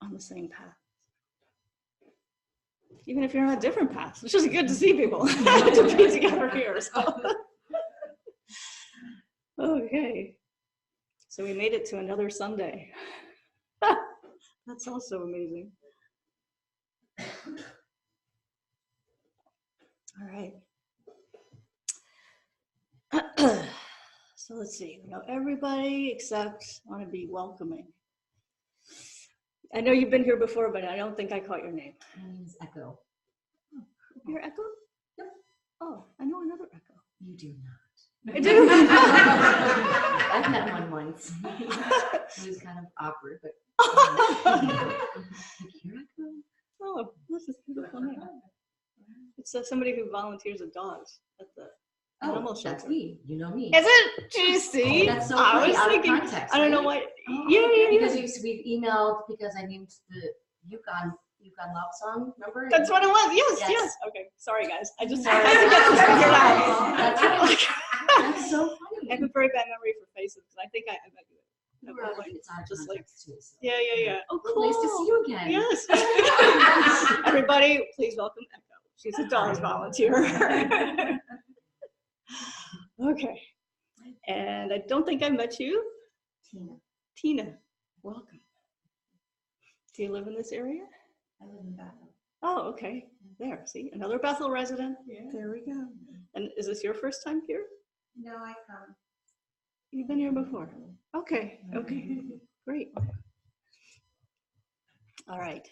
on the same path. Even if you're on a different path, it's just good to see people, to be together here. So. Okay, so we made it to another Sunday. That's also amazing. All right. So let's see, we know everybody except I want to be welcoming. I know you've been here before, but I don't think I caught your name. My name is Echo. Oh, you're Echo? Yep. Oh, I know another Echo. You do not. I do? I've met one once. It was kind of awkward, but. You're Echo? Oh, this is beautiful name. It's somebody who volunteers with dogs at the animal shelter. That's me. You know me. Is it? Do you see? Oh, that's so funny. Out of context. I don't know what. Oh, yeah. Because we've emailed because I named the Yukon Losang, remember? That's what it was. Yes. Okay. Sorry, guys. I just Sorry. had to get this figured out. That's right. That's so funny. I have a very bad memory for faces because I think I met you. It's out of just context too. So. Yeah. Oh, cool. Well, nice to see you again. Yes. Everybody, please welcome Echo. She's a dogs volunteer. Okay. And I don't think I met you. Tina, welcome. Do you live in this area? I live in Bethel. Oh, okay. There, see, another Bethel resident. Yeah. There we go. And is this your first time here? No, I come. You've been here before? Okay, great. All right.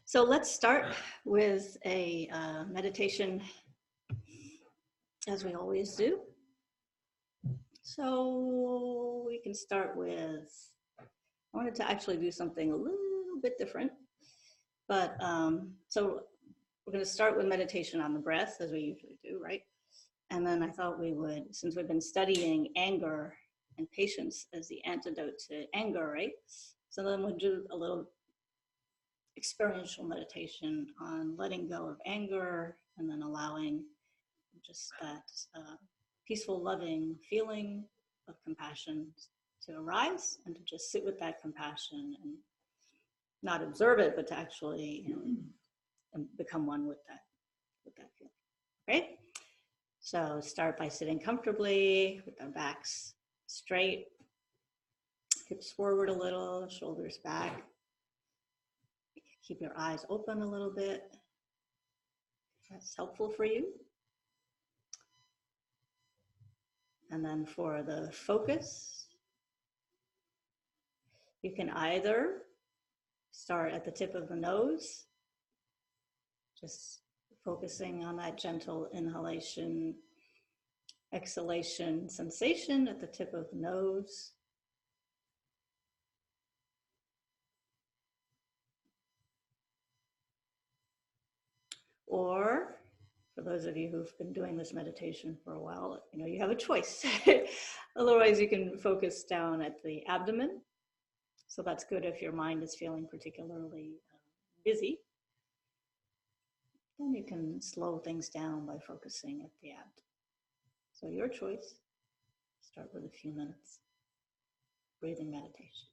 So let's start with a meditation, as we always do. So we can start with, I wanted to actually do something a little bit different, but so we're going to start with meditation on the breath, as we usually do, right? And then I thought we would, since we've been studying anger and patience as the antidote to anger, right? So then we'll do a little experiential meditation on letting go of anger and then allowing just that peaceful, loving feeling of compassion to arise and to just sit with that compassion and not observe it, but to actually become one with that feeling, right? So start by sitting comfortably with our backs straight, hips forward a little, shoulders back. Keep your eyes open a little bit. If that's helpful for you. And then for the focus, you can either start at the tip of the nose, just focusing on that gentle inhalation, exhalation sensation at the tip of the nose. Or, for those of you who've been doing this meditation for a while, you know, you have a choice. Otherwise, you can focus down at the abdomen. So that's good if your mind is feeling particularly busy. Then you can slow things down by focusing at the abdomen. So your choice. Start with a few minutes. Breathing meditation.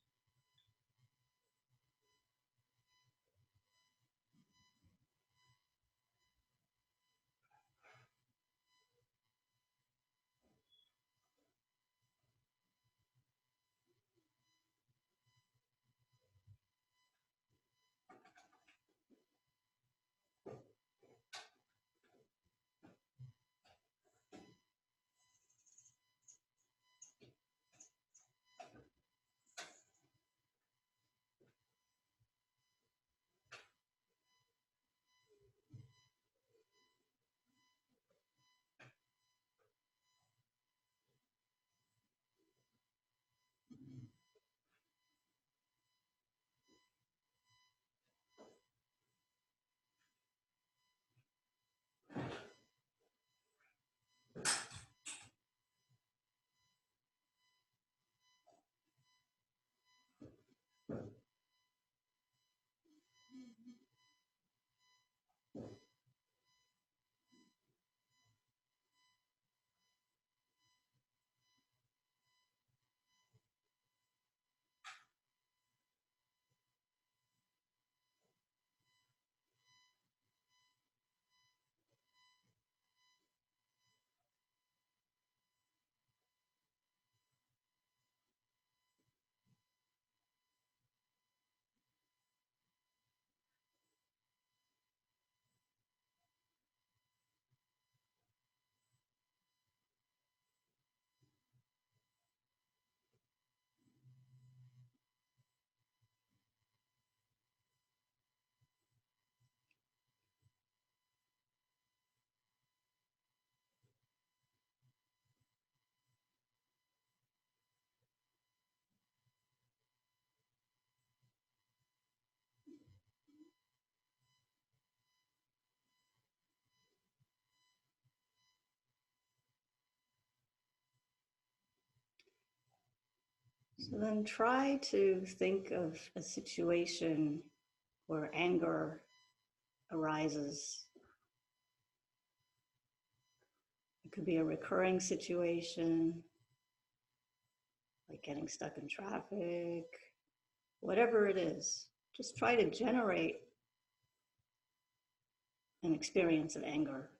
So then try to think of a situation where anger arises. It could be a recurring situation, like getting stuck in traffic, whatever it is. Just try to generate an experience of anger.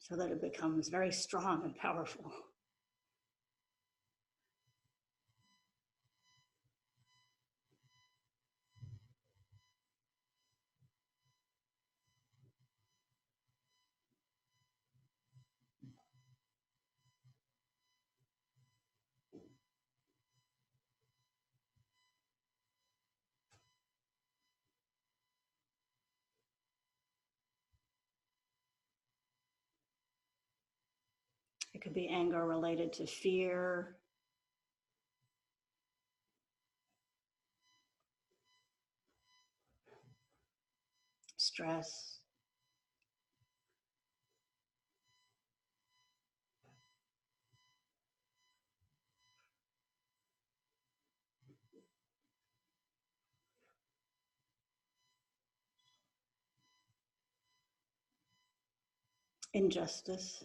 So that it becomes very strong and powerful. It could be anger related to fear, stress, injustice.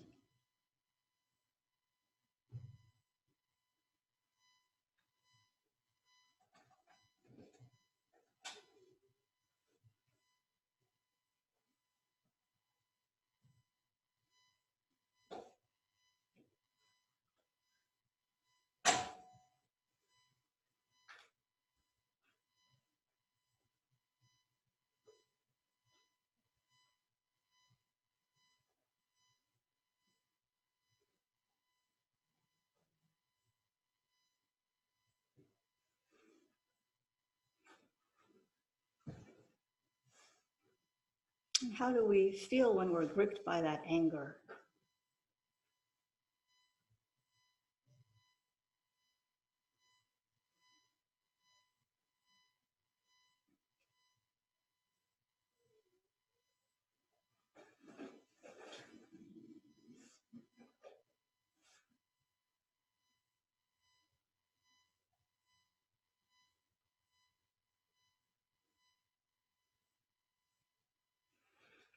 How do we feel when we're gripped by that anger?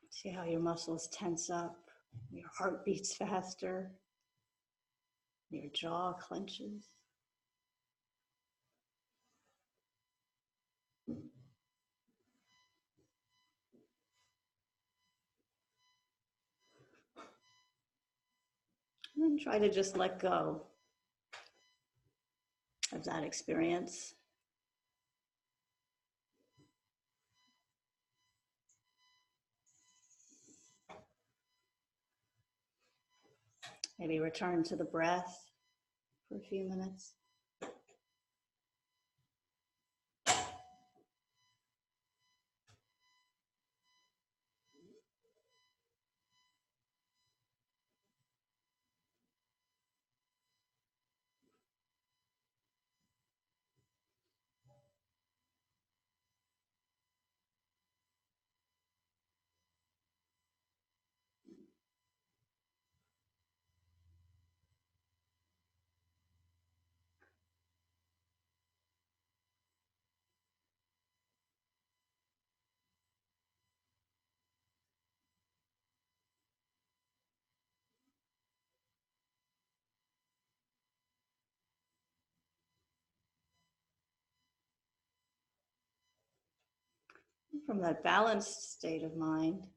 See how your muscles tense up, your heart beats faster, your jaw clenches. And then try to just let go of that experience. Maybe return to the breath for a few minutes. From that balanced state of mind,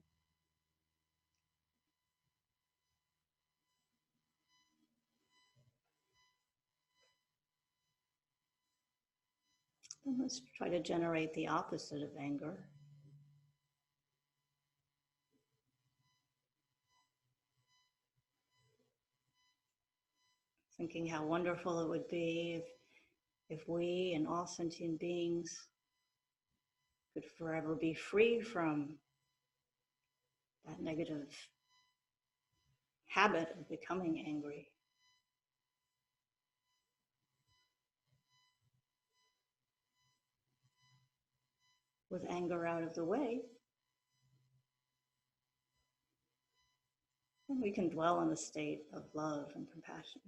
then let's try to generate the opposite of anger. Thinking how wonderful it would be if we and all sentient beings could forever be free from that negative habit of becoming angry. With anger out of the way, And we can dwell in a state of love and compassion.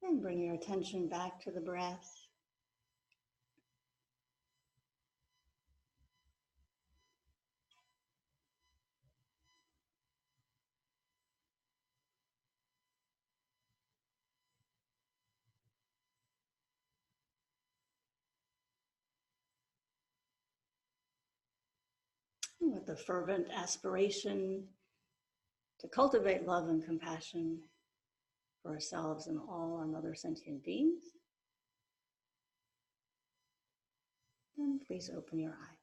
And bring your attention back to the breath. With the fervent aspiration to cultivate love and compassion for ourselves and all our other sentient beings, then please open your eyes.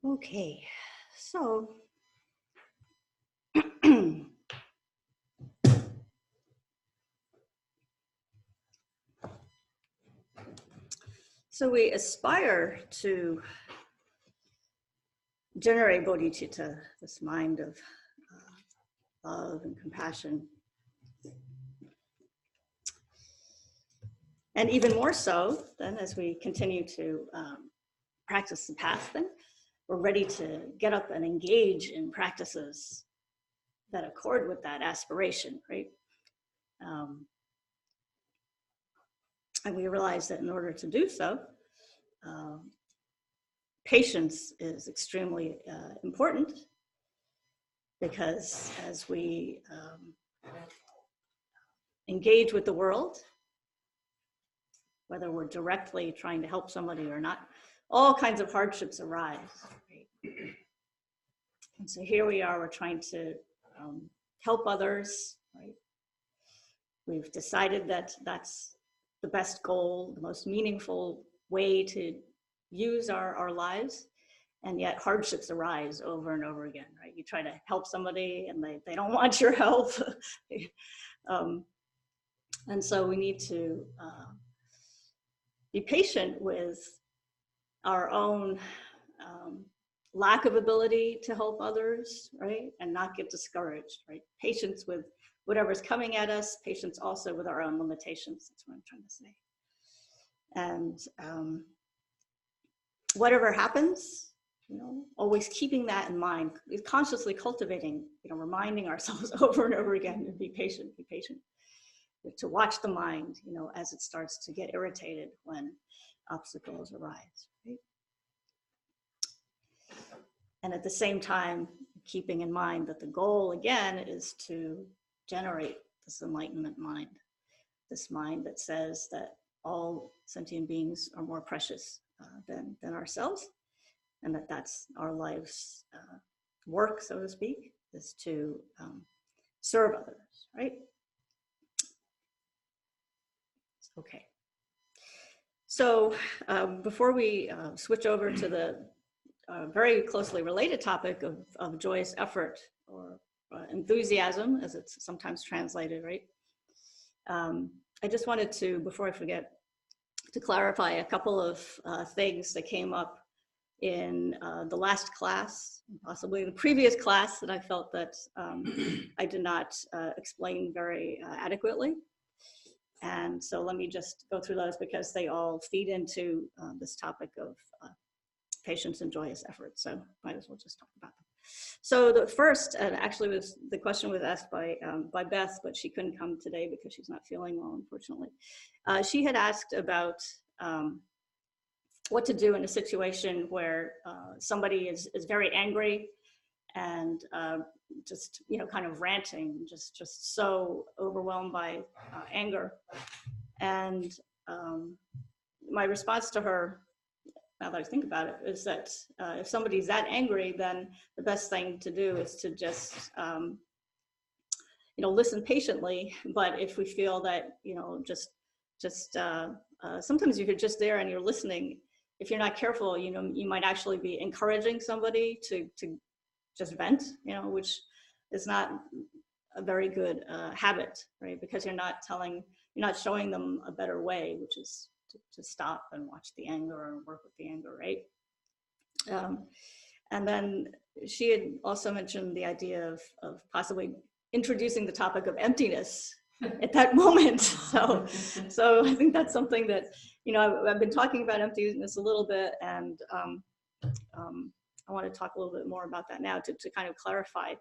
Okay, so so we aspire to generate bodhicitta, this mind of love and compassion. And even more so then as we continue to practice the path, then we're ready to get up and engage in practices that accord with that aspiration, right? And we realize that in order to do so, patience is extremely important, because as we engage with the world, whether we're directly trying to help somebody or not, all kinds of hardships arise. Right? And so here we are, we're trying to help others, right? We've decided that that's the best goal, the most meaningful way to use our lives, and yet hardships arise over and over again, right? You try to help somebody and they don't want your help. And so we need to be patient with our own lack of ability to help others, right? And not get discouraged, right? Patience with whatever's coming at us, patience also with our own limitations. That's what I'm trying to say. And whatever happens, always keeping that in mind, consciously cultivating, reminding ourselves over and over again to be patient, to watch the mind, as it starts to get irritated when obstacles arise, right? And at the same time, keeping in mind that the goal again is to generate this enlightenment mind, this mind that says that all sentient beings are more precious than ourselves, and that that's our life's work, so to speak, is to serve others, right? Okay. So before we switch over to the very closely related topic of joyous effort, or enthusiasm, as it's sometimes translated, right? I just wanted to, before I forget, to clarify a couple of things that came up in the last class, possibly the previous class, that I felt that I did not explain very adequately. And so let me just go through those because they all feed into this topic of patience and joyous effort. So might as well just talk about them. So the first, actually, was the question was asked by Beth, but she couldn't come today because she's not feeling well, unfortunately. She had asked about what to do in a situation where somebody is very angry and just, you know, kind of ranting, just so overwhelmed by anger. And my response to her, now that I think about it, is that if somebody's that angry, then the best thing to do is to just, you know, listen patiently. But if we feel that, you know, sometimes if you're just there and you're listening, if you're not careful, you know, you might actually be encouraging somebody to just vent, you know, which is not a very good habit, right? Because you're not showing them a better way, which is to stop and watch the anger or work with the anger, right? And then she had also mentioned the idea of possibly introducing the topic of emptiness at that moment. So I think that's something that, you know, I've been talking about emptiness a little bit, and I want to talk a little bit more about that now to kind of clarify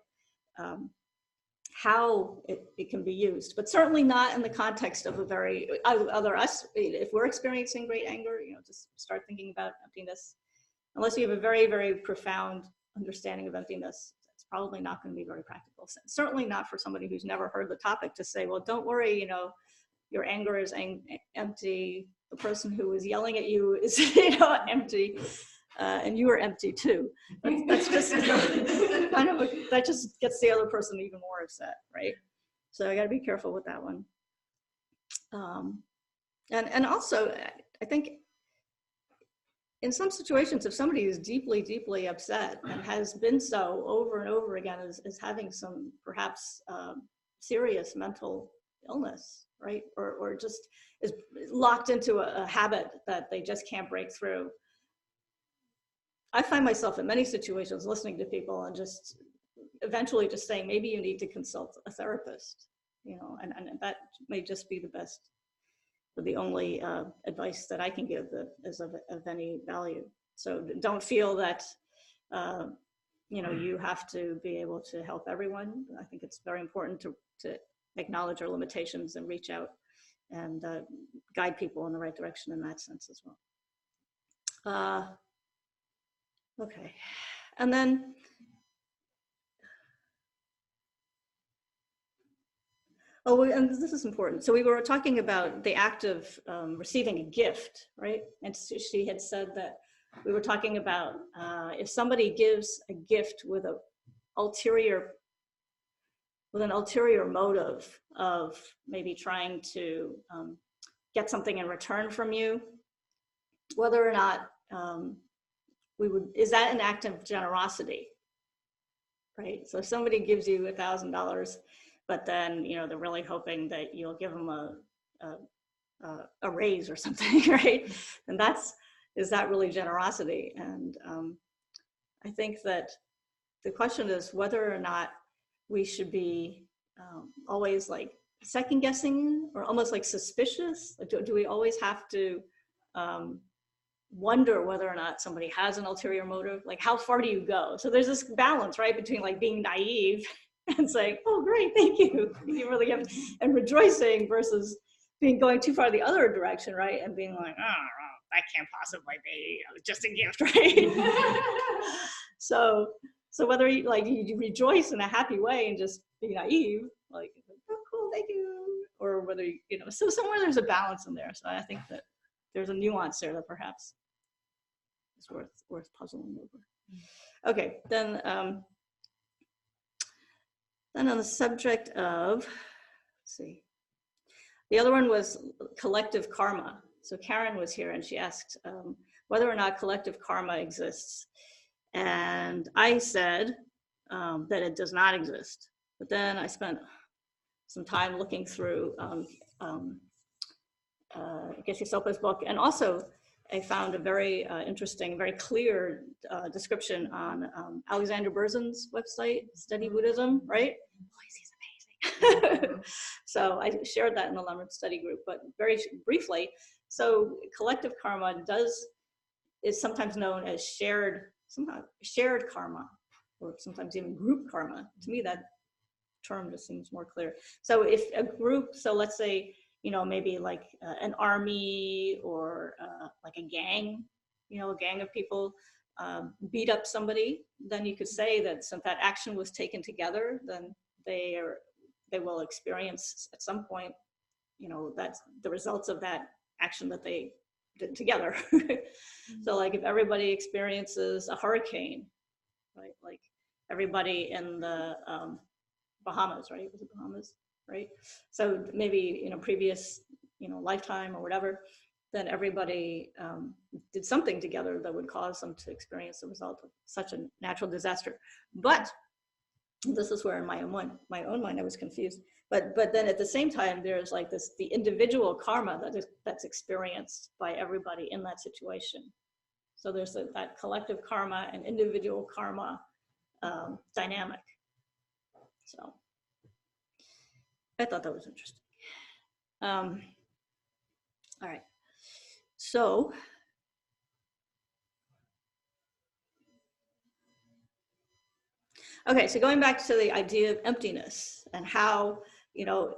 how it can be used, but certainly not in the context of a very if we're experiencing great anger, you know, just start thinking about emptiness. Unless you have a very, very profound understanding of emptiness, it's probably not going to be very practical. Certainly not for somebody who's never heard the topic to say, well, don't worry, you know, your anger is empty. The person who is yelling at you is, you know, empty. And you are empty too. That's just kind of that just gets the other person even more upset, right? So I got to be careful with that one. And also, I think in some situations, if somebody is deeply, deeply upset and has been so over and over again, is having some perhaps serious mental illness, right? Or just is locked into a habit that they just can't break through. I find myself in many situations listening to people and just eventually just saying, maybe you need to consult a therapist, you know, and that may just be the best, or the only advice that I can give that is of any value. So don't feel that, you know, you have to be able to help everyone. I think it's very important to acknowledge our limitations and reach out and guide people in the right direction in that sense as well. Okay, and then and this is important. So we were talking about the act of receiving a gift, right? And she had said that we were talking about if somebody gives a gift with an ulterior motive of maybe trying to get something in return from you, whether or not is that an act of generosity, right? So if somebody gives you $1,000, but then, you know, they're really hoping that you'll give them a raise or something, right? And is that really generosity? And I think that the question is whether or not we should be always like second guessing or almost like suspicious. Like, do we always have to wonder whether or not somebody has an ulterior motive? Like, how far do you go? So there's this balance, right, between like being naive and saying, oh, great, thank you. You really have, and rejoicing versus going too far the other direction, right? And being like, oh, that can't possibly be just a gift, right? So whether you, like, you rejoice in a happy way and just be naive, like, oh, cool, thank you, or whether you know, so somewhere there's a balance in there. So I think that there's a nuance there that perhaps is worth puzzling over. Okay, then on the subject of, let's see, the other one was collective karma. So Karen was here and she asked whether or not collective karma exists. And I said that it does not exist. But then I spent some time looking through Geshe Sopa's book. And also I found a very interesting, very clear description on Alexander Berzin's website, Study Buddhism, right? Boy, he's amazing. So I shared that in the Lemon study group, but very briefly. So collective karma is sometimes known as shared karma, or sometimes even group karma. To me, that term just seems more clear. So if a group, so let's say, you know, maybe like an army or like a gang, you know, a gang of people beat up somebody, then you could say that since that action was taken together, then they will experience at some point, you know, that's the results of that action that they did together. So like if everybody experiences a hurricane, right? Like everybody in the Bahamas, right? Was it Bahamas, right? So maybe, you know, previous, you know, lifetime or whatever, then everybody did something together that would cause them to experience the result of such a natural disaster. But this is where in my own mind I was confused. But then at the same time, there's like the individual karma that's experienced by everybody in that situation. So there's that collective karma and individual karma dynamic. So I thought that was interesting. All right. So okay, so going back to the idea of emptiness and how, you know,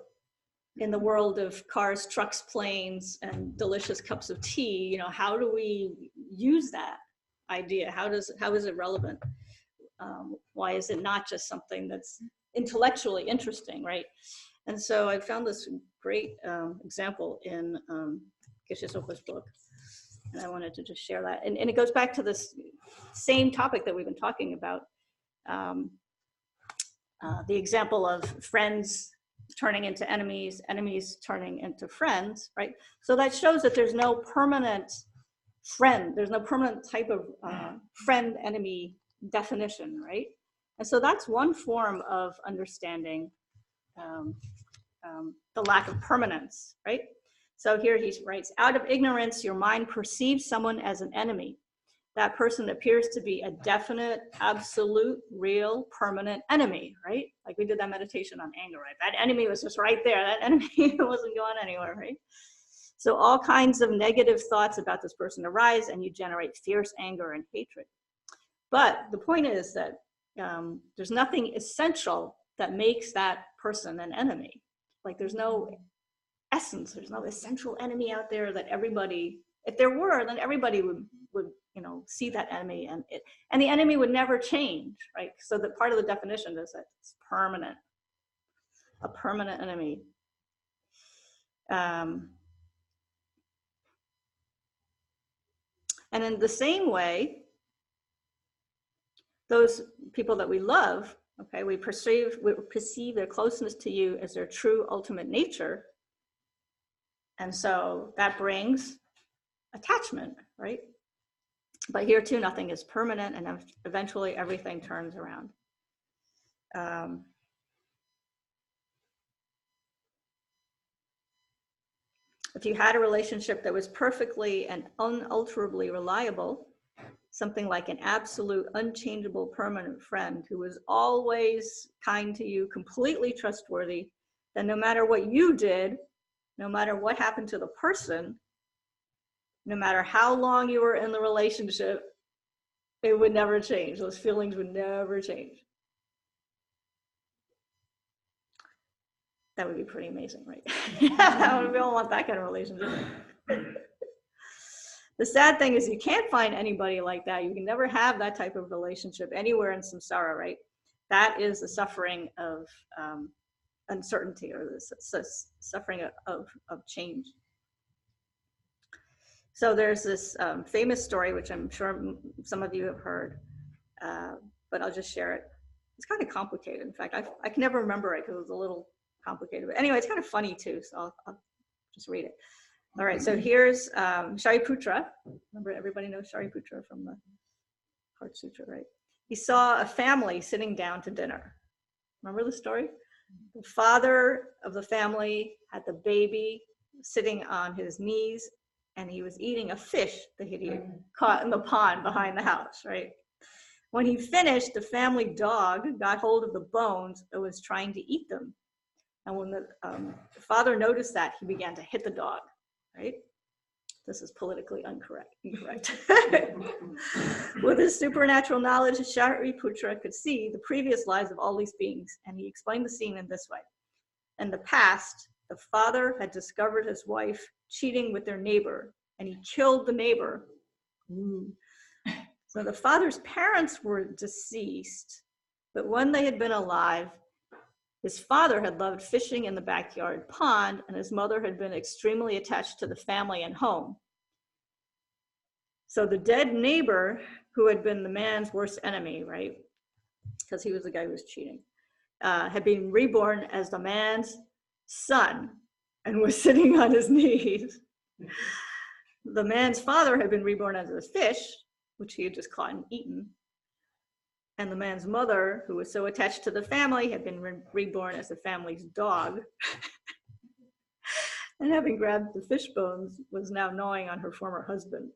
in the world of cars, trucks, planes, and delicious cups of tea, you know, how do we use that idea? How is it relevant? Why is it not just something that's intellectually interesting, right? And so I found this great example in Geshe Sopa's book, and I wanted to just share that. And it goes back to this same topic that we've been talking about, the example of friends turning into enemies, enemies turning into friends, right? So that shows that there's no permanent friend, there's no permanent type of friend-enemy definition, right? And so that's one form of understanding the lack of permanence, right? So here he writes, out of ignorance, your mind perceives someone as an enemy. That person appears to be a definite, absolute, real, permanent enemy, right? Like we did that meditation on anger, right? That enemy was just right there. That enemy wasn't going anywhere, right? So all kinds of negative thoughts about this person arise and you generate fierce anger and hatred. But the point is that there's nothing essential that makes that person an enemy. Like there's no essence, there's no essential enemy out there that everybody, if there were, then everybody would you know, see that enemy, and the enemy would never change, right? So that part of the definition is that it's permanent, a permanent enemy. And in the same way, those people that we love, okay, we perceive their closeness to you as their true ultimate nature. And so that brings attachment, right? But here too, nothing is permanent, and eventually everything turns around. If you had a relationship that was perfectly and unalterably reliable, something like an absolute, unchangeable, permanent friend who was always kind to you, completely trustworthy, then no matter what you did, no matter what happened to the person, no matter how long you were in the relationship, it would never change. Those feelings would never change. That would be pretty amazing, right? We all want that kind of relationship. The sad thing is you can't find anybody like that. You can never have that type of relationship anywhere in samsara, right? That is the suffering of uncertainty, or the suffering of change. So there's this famous story, which I'm sure some of you have heard, but I'll just share it. It's kind of complicated. In fact, I can never remember it because it was a little complicated. But anyway, it's kind of funny too, so I'll just read it. All right, so here's Shariputra. Remember, everybody knows Shariputra from the Heart Sutra, right? He saw a family sitting down to dinner. Remember the story? The father of the family had the baby sitting on his knees, and he was eating a fish that he had caught in the pond behind the house, right? When he finished, the family dog got hold of the bones and was trying to eat them. And when the father noticed that, he began to hit the dog, right? This is politically incorrect. With his supernatural knowledge, Shariputra could see the previous lives of all these beings, and he explained the scene in this way. In the past, the father had discovered his wife cheating with their neighbor, and he killed the neighbor. So the father's parents were deceased, but when they had been alive, his father had loved fishing in the backyard pond, and his mother had been extremely attached to the family and home. So the dead neighbor, who had been the man's worst enemy, right, because he was the guy who was cheating, had been reborn as the man's son and was sitting on his knees. The man's father had been reborn as a fish, which he had just caught and eaten. And the man's mother, who was so attached to the family, had been reborn as the family's dog. And having grabbed the fish bones, was now gnawing on her former husband.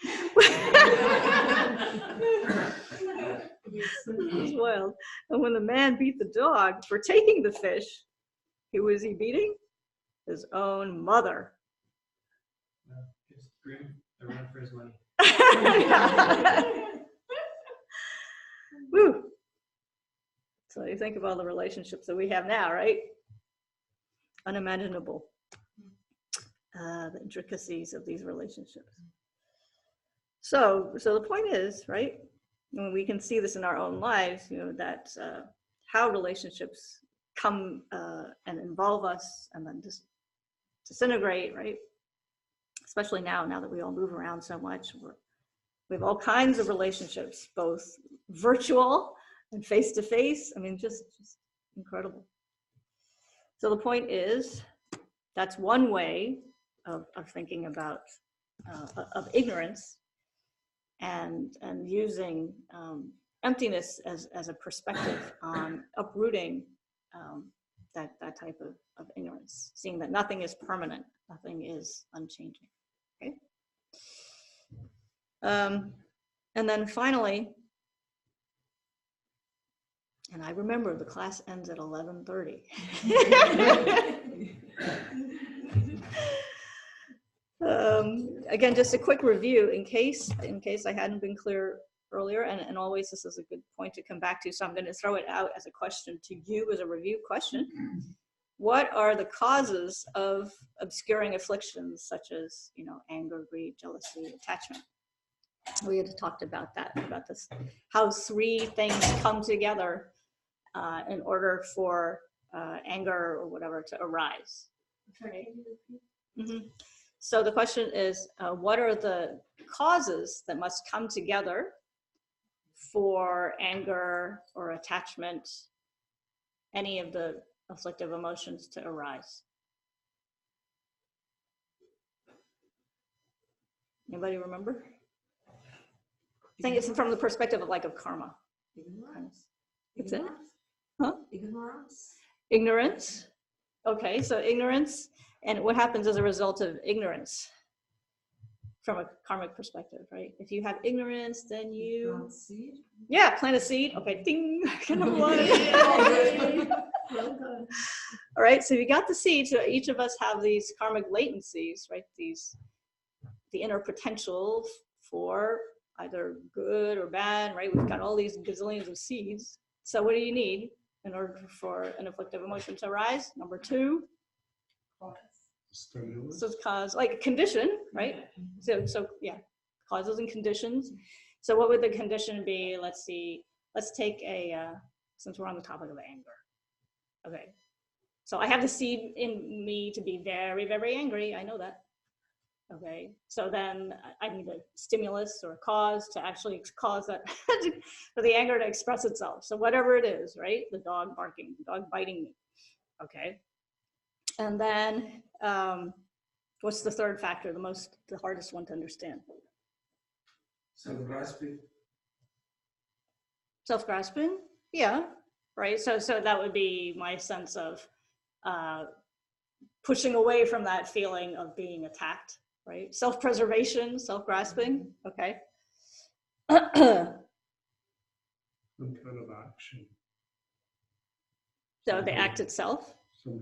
This was wild. And when the man beat the dog for taking the fish, who was he beating? His own mother. Just scream around for his money. Woo. So you think of all the relationships that we have now, right? Unimaginable. The intricacies of these relationships. So the point is, right, when we can see this in our own lives, you know, that how relationships come and involve us and then just disintegrate, right? Especially now that we all move around so much. We have all kinds of relationships, both virtual and face-to-face. I mean, just incredible. So the point is, that's one way of thinking about of ignorance and using emptiness as a perspective on uprooting that type of ignorance, seeing that nothing is permanent, nothing is unchanging. Okay. And then finally, and I remember the class ends at 11:30. Again, just a quick review in case I hadn't been clear earlier, and always this is a good point to come back to, so I'm going to throw it out as a question to you, as a review question. What are the causes of obscuring afflictions such as, you know, anger, greed, jealousy, attachment? We had talked about that, about this, how three things come together in order for anger or whatever to arise. Mm-hmm. So the question is, what are the causes that must come together for anger or attachment, any of the afflictive emotions to arise? Anybody remember? I think it's from the perspective of karma. What's it? Huh? Ignorance. Ignorance. Okay, so ignorance, and what happens as a result of ignorance from a karmic perspective, right? If you have ignorance, then you Plant seed. Yeah, plant a seed. Okay, ding. All right, so you got the seed. So each of us have these karmic latencies, right? The inner potential for either good or bad, right? We've got all these gazillions of seeds. So what do you need in order for an afflictive emotion to arise? Number two, Stimulus. So it's cause, like a condition, right? So yeah, causes and conditions. So what would the condition be? Let's see. Let's take since we're on the topic of anger. Okay. So I have the seed in me to be very, very angry. I know that. Okay. So then I need a stimulus or a cause to actually cause that, for the anger to express itself. So whatever it is, right? The dog barking, the dog biting me. Okay. And then what's the third factor, the hardest one to understand? Self-grasping. Self-grasping? Yeah, right. So that would be my sense of pushing away from that feeling of being attacked, right? Self-preservation, self-grasping, okay. Some kind of action. So the act itself,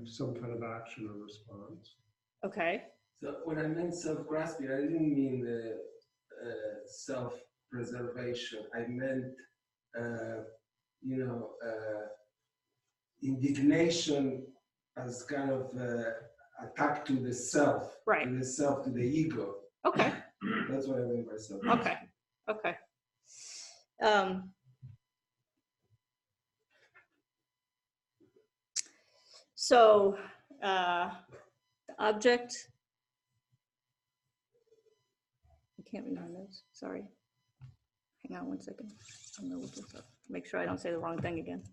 Some kind of action or response. okay. So when I meant self-grasping, I didn't mean the self-preservation. I meant, indignation as kind of attack to the self, Right. to the self, to the ego. Okay. That's what I mean by self. Okay. So the object, I can't read my notes, sorry. Hang on one second. I'm gonna look this up. Make sure I don't say the wrong thing again.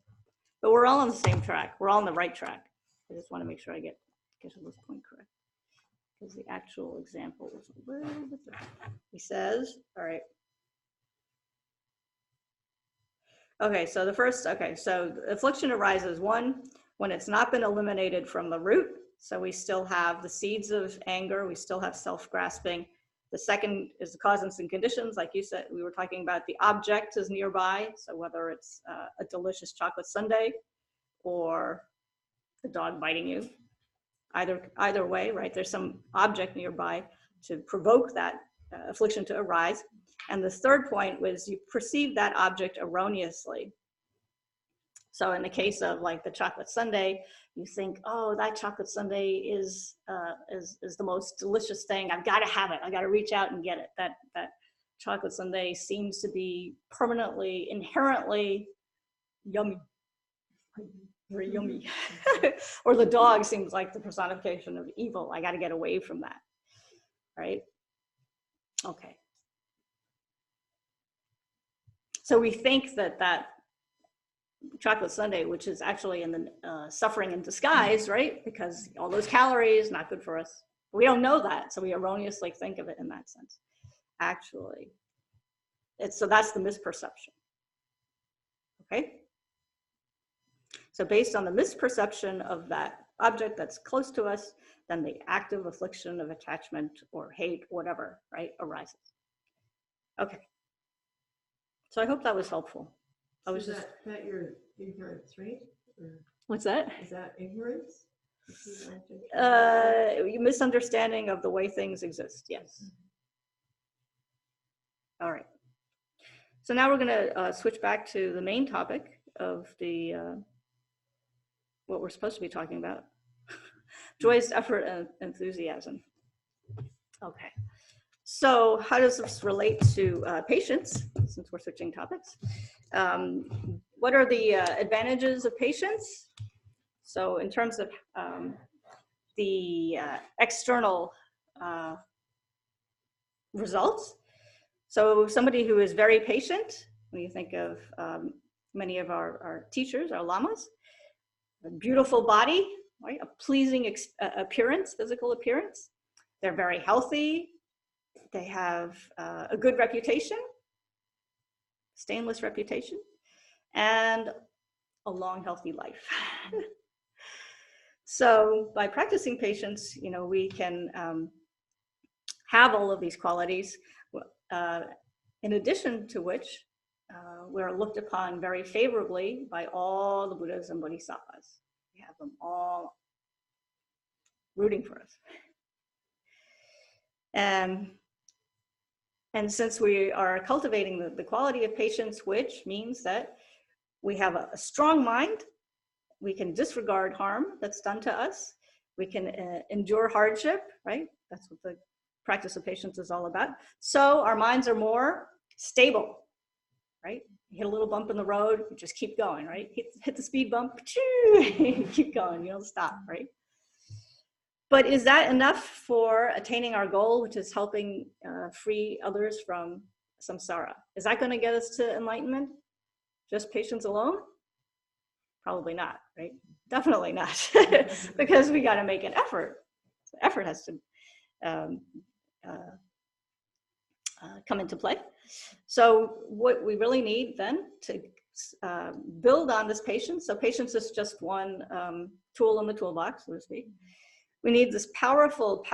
But we're all on the same track. We're all on the right track. I just want to make sure I get this point correct. Because the actual example is a little bit different. He says, all right. Okay, so so affliction arises, one, when it's not been eliminated from the root. So we still have the seeds of anger, we still have self-grasping. The second is the causes and conditions. Like you said, we were talking about the object is nearby. So whether it's a delicious chocolate sundae or the dog biting you, either way, right? There's some object nearby to provoke that affliction to arise. And the third point was you perceive that object erroneously. So in the case of like the chocolate sundae, you think, oh, that chocolate sundae is the most delicious thing. I've got to have it. I got to reach out and get it. That chocolate sundae seems to be permanently, inherently yummy, very yummy. Or the dog seems like the personification of evil. I got to get away from that, right? Okay. So we think that chocolate sundae, which is actually in the suffering in disguise, right? Because all those calories, not good for us. We don't know that, so we erroneously think of it in that sense. Actually, so that's the misperception. Okay? So based on the misperception of that object that's close to us, then the active affliction of attachment or hate, whatever, right, arises. Okay. So I hope that was helpful. Is that your ignorance, right? Or What's that? is that ignorance? Misunderstanding of the way things exist, yes. All right. So now we're going to switch back to the main topic of the what we're supposed to be talking about. Joyous effort and enthusiasm. Okay. So how does this relate to patience, since we're switching topics? What are the advantages of patience? So in terms of the external results, so somebody who is very patient, when you think of many of our teachers, our lamas, a beautiful body, right? A pleasing appearance, physical appearance. They're very healthy. They have a good reputation, stainless reputation, and a long, healthy life. So by practicing patience, we can have all of these qualities, in addition to which we're looked upon very favorably by all the Buddhas and Bodhisattvas. We have them all rooting for us. And since we are cultivating the quality of patience, which means that we have a strong mind, we can disregard harm that's done to us, We can endure hardship, right? That's what the practice of patience is all about. So our minds are more stable, right? You hit a little bump in the road, you just keep going, right? Hit the speed bump, keep going, you don't stop, right? But is that enough for attaining our goal, which is helping free others from samsara? Is that going to get us to enlightenment? Just patience alone? Probably not, right? Definitely not, because we got to make an effort. So effort has to come into play. So what we really need then to build on this patience, so patience is just one tool in the toolbox, so to speak. We need this powerful, is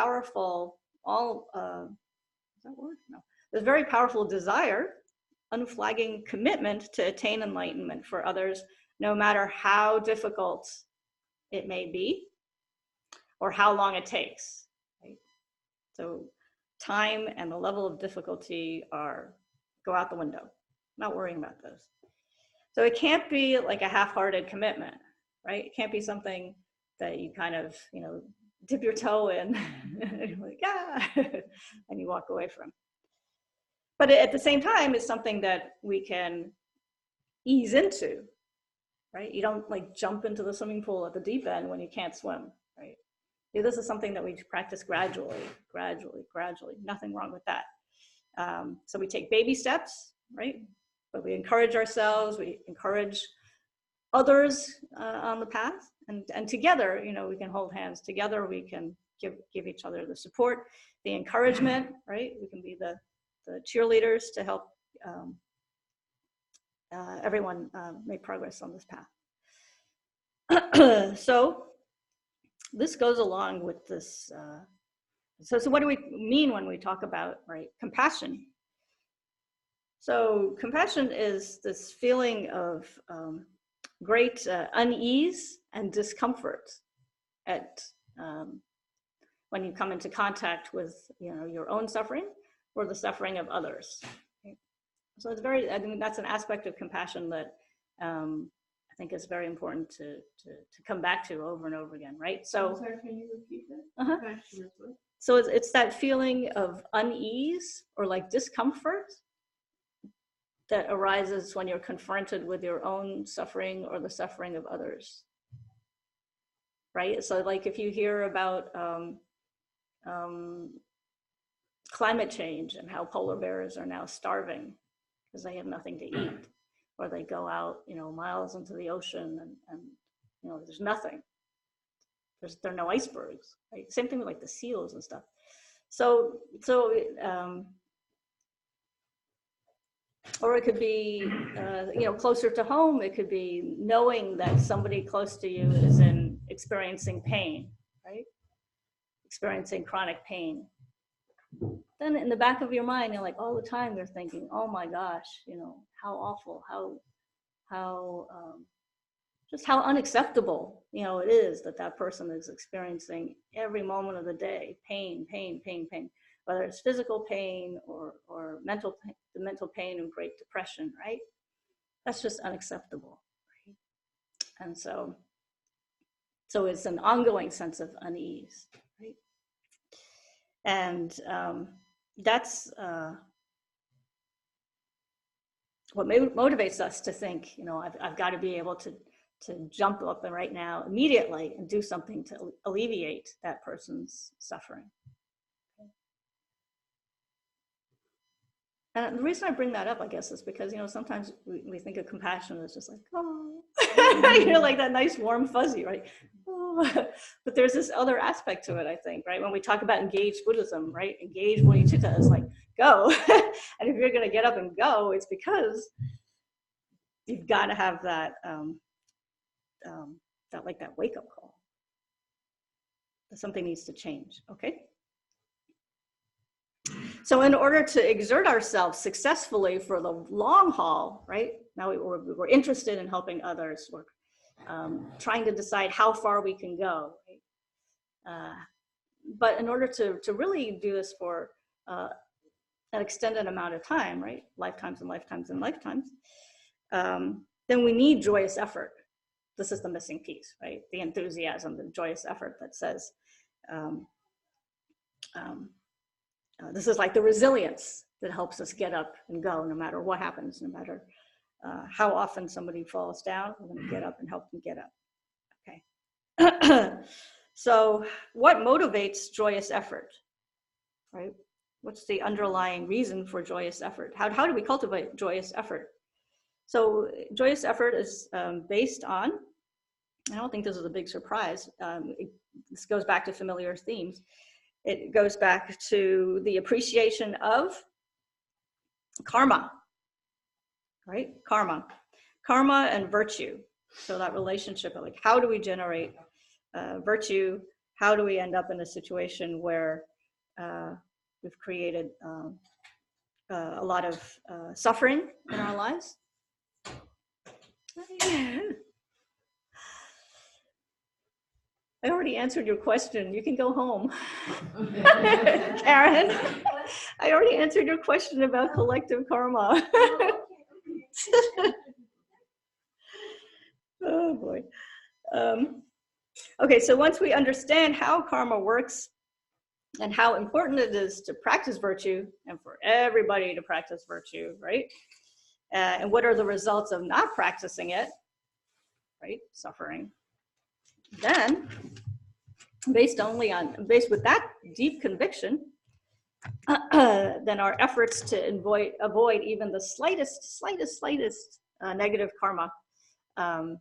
that word? No. This very powerful desire, unflagging commitment to attain enlightenment for others, no matter how difficult it may be or how long it takes. Right? So time and the level of difficulty go out the window. Not worrying about those. So it can't be like a half-hearted commitment, right? It can't be something that you kind of, dip your toe in, and you're like, and you walk away from. But at the same time, it's something that we can ease into, right? You don't like jump into the swimming pool at the deep end when you can't swim, right? This is something that we practice gradually. Nothing wrong with that. So we take baby steps, right? But we encourage ourselves, we encourage others on the path, and together, we can hold hands. Together, we can give each other the support, the encouragement, right? We can be the cheerleaders to help everyone make progress on this path. So this goes along with this. So what do we mean when we talk about, right, compassion? So compassion is this feeling of great unease and discomfort at when you come into contact with your own suffering or the suffering of others. Right? So it's that's an aspect of compassion that I think is very important to come back to over and over again, right? So Sorry, can you repeat that? Compassion is what? So it's that feeling of unease or like discomfort that arises when you're confronted with your own suffering or the suffering of others, right? So like if you hear about climate change and how polar bears are now starving because they have nothing to eat, or they go out, miles into the ocean and there's nothing. There are no icebergs, right? Same thing with like the seals and stuff. So or it could be, closer to home. It could be knowing that somebody close to you is experiencing pain, right? Experiencing chronic pain. Then in the back of your mind, you're like all the time you're thinking, oh my gosh, how awful, how just how unacceptable, it is that person is experiencing every moment of the day, pain, whether it's physical pain or mental pain and great depression, right? That's just unacceptable, right? And so it's an ongoing sense of unease, right? And that's what motivates us to think, I've got to be able to jump up and right now immediately and do something to alleviate that person's suffering. And the reason I bring that up, I guess, is because, sometimes we think of compassion as just like, oh, like that nice warm fuzzy, right? Oh. But there's this other aspect to it, I think, right? When we talk about engaged Buddhism, right? Engaged bodhicitta is like, go. And if you're going to get up and go, it's because you've got to have that wake-up call. That something needs to change, okay? So in order to exert ourselves successfully for the long haul, right? Now we're interested in helping others. We're trying to decide how far we can go. Right? But in order to really do this for an extended amount of time, right? Lifetimes and lifetimes and lifetimes, then we need joyous effort. this is the missing piece, right? The enthusiasm, the joyous effort that says, this is like the resilience that helps us get up and go no matter what happens, no matter how often somebody falls down, we're going to get up and help them get up. Okay. So what motivates joyous effort, right? What's the underlying reason for joyous effort? How do we cultivate joyous effort? So joyous effort is based on, I don't think this is a big surprise. This goes back to familiar themes. It goes back to the appreciation of karma, right? Karma and virtue. So that relationship of like, how do we generate virtue? How do we end up in a situation where we've created a lot of suffering in our lives? I already answered your question. You can go home. Karen, I already answered your question about collective karma. Oh boy. Okay, so once we understand how karma works and how important it is to practice virtue and for everybody to practice virtue, right? And what are the results of not practicing it, right? Suffering. Then, based with that deep conviction, then our efforts to avoid even the slightest negative karma, and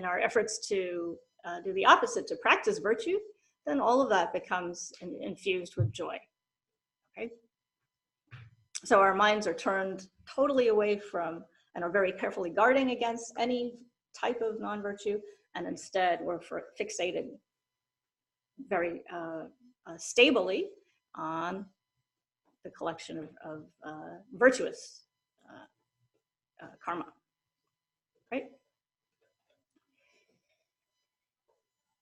our efforts to do the opposite, to practice virtue, then all of that becomes infused with joy. Okay. So our minds are turned totally away from and are very carefully guarding against any type of non-virtue, and instead we're fixated very stably on the collection of virtuous karma, right?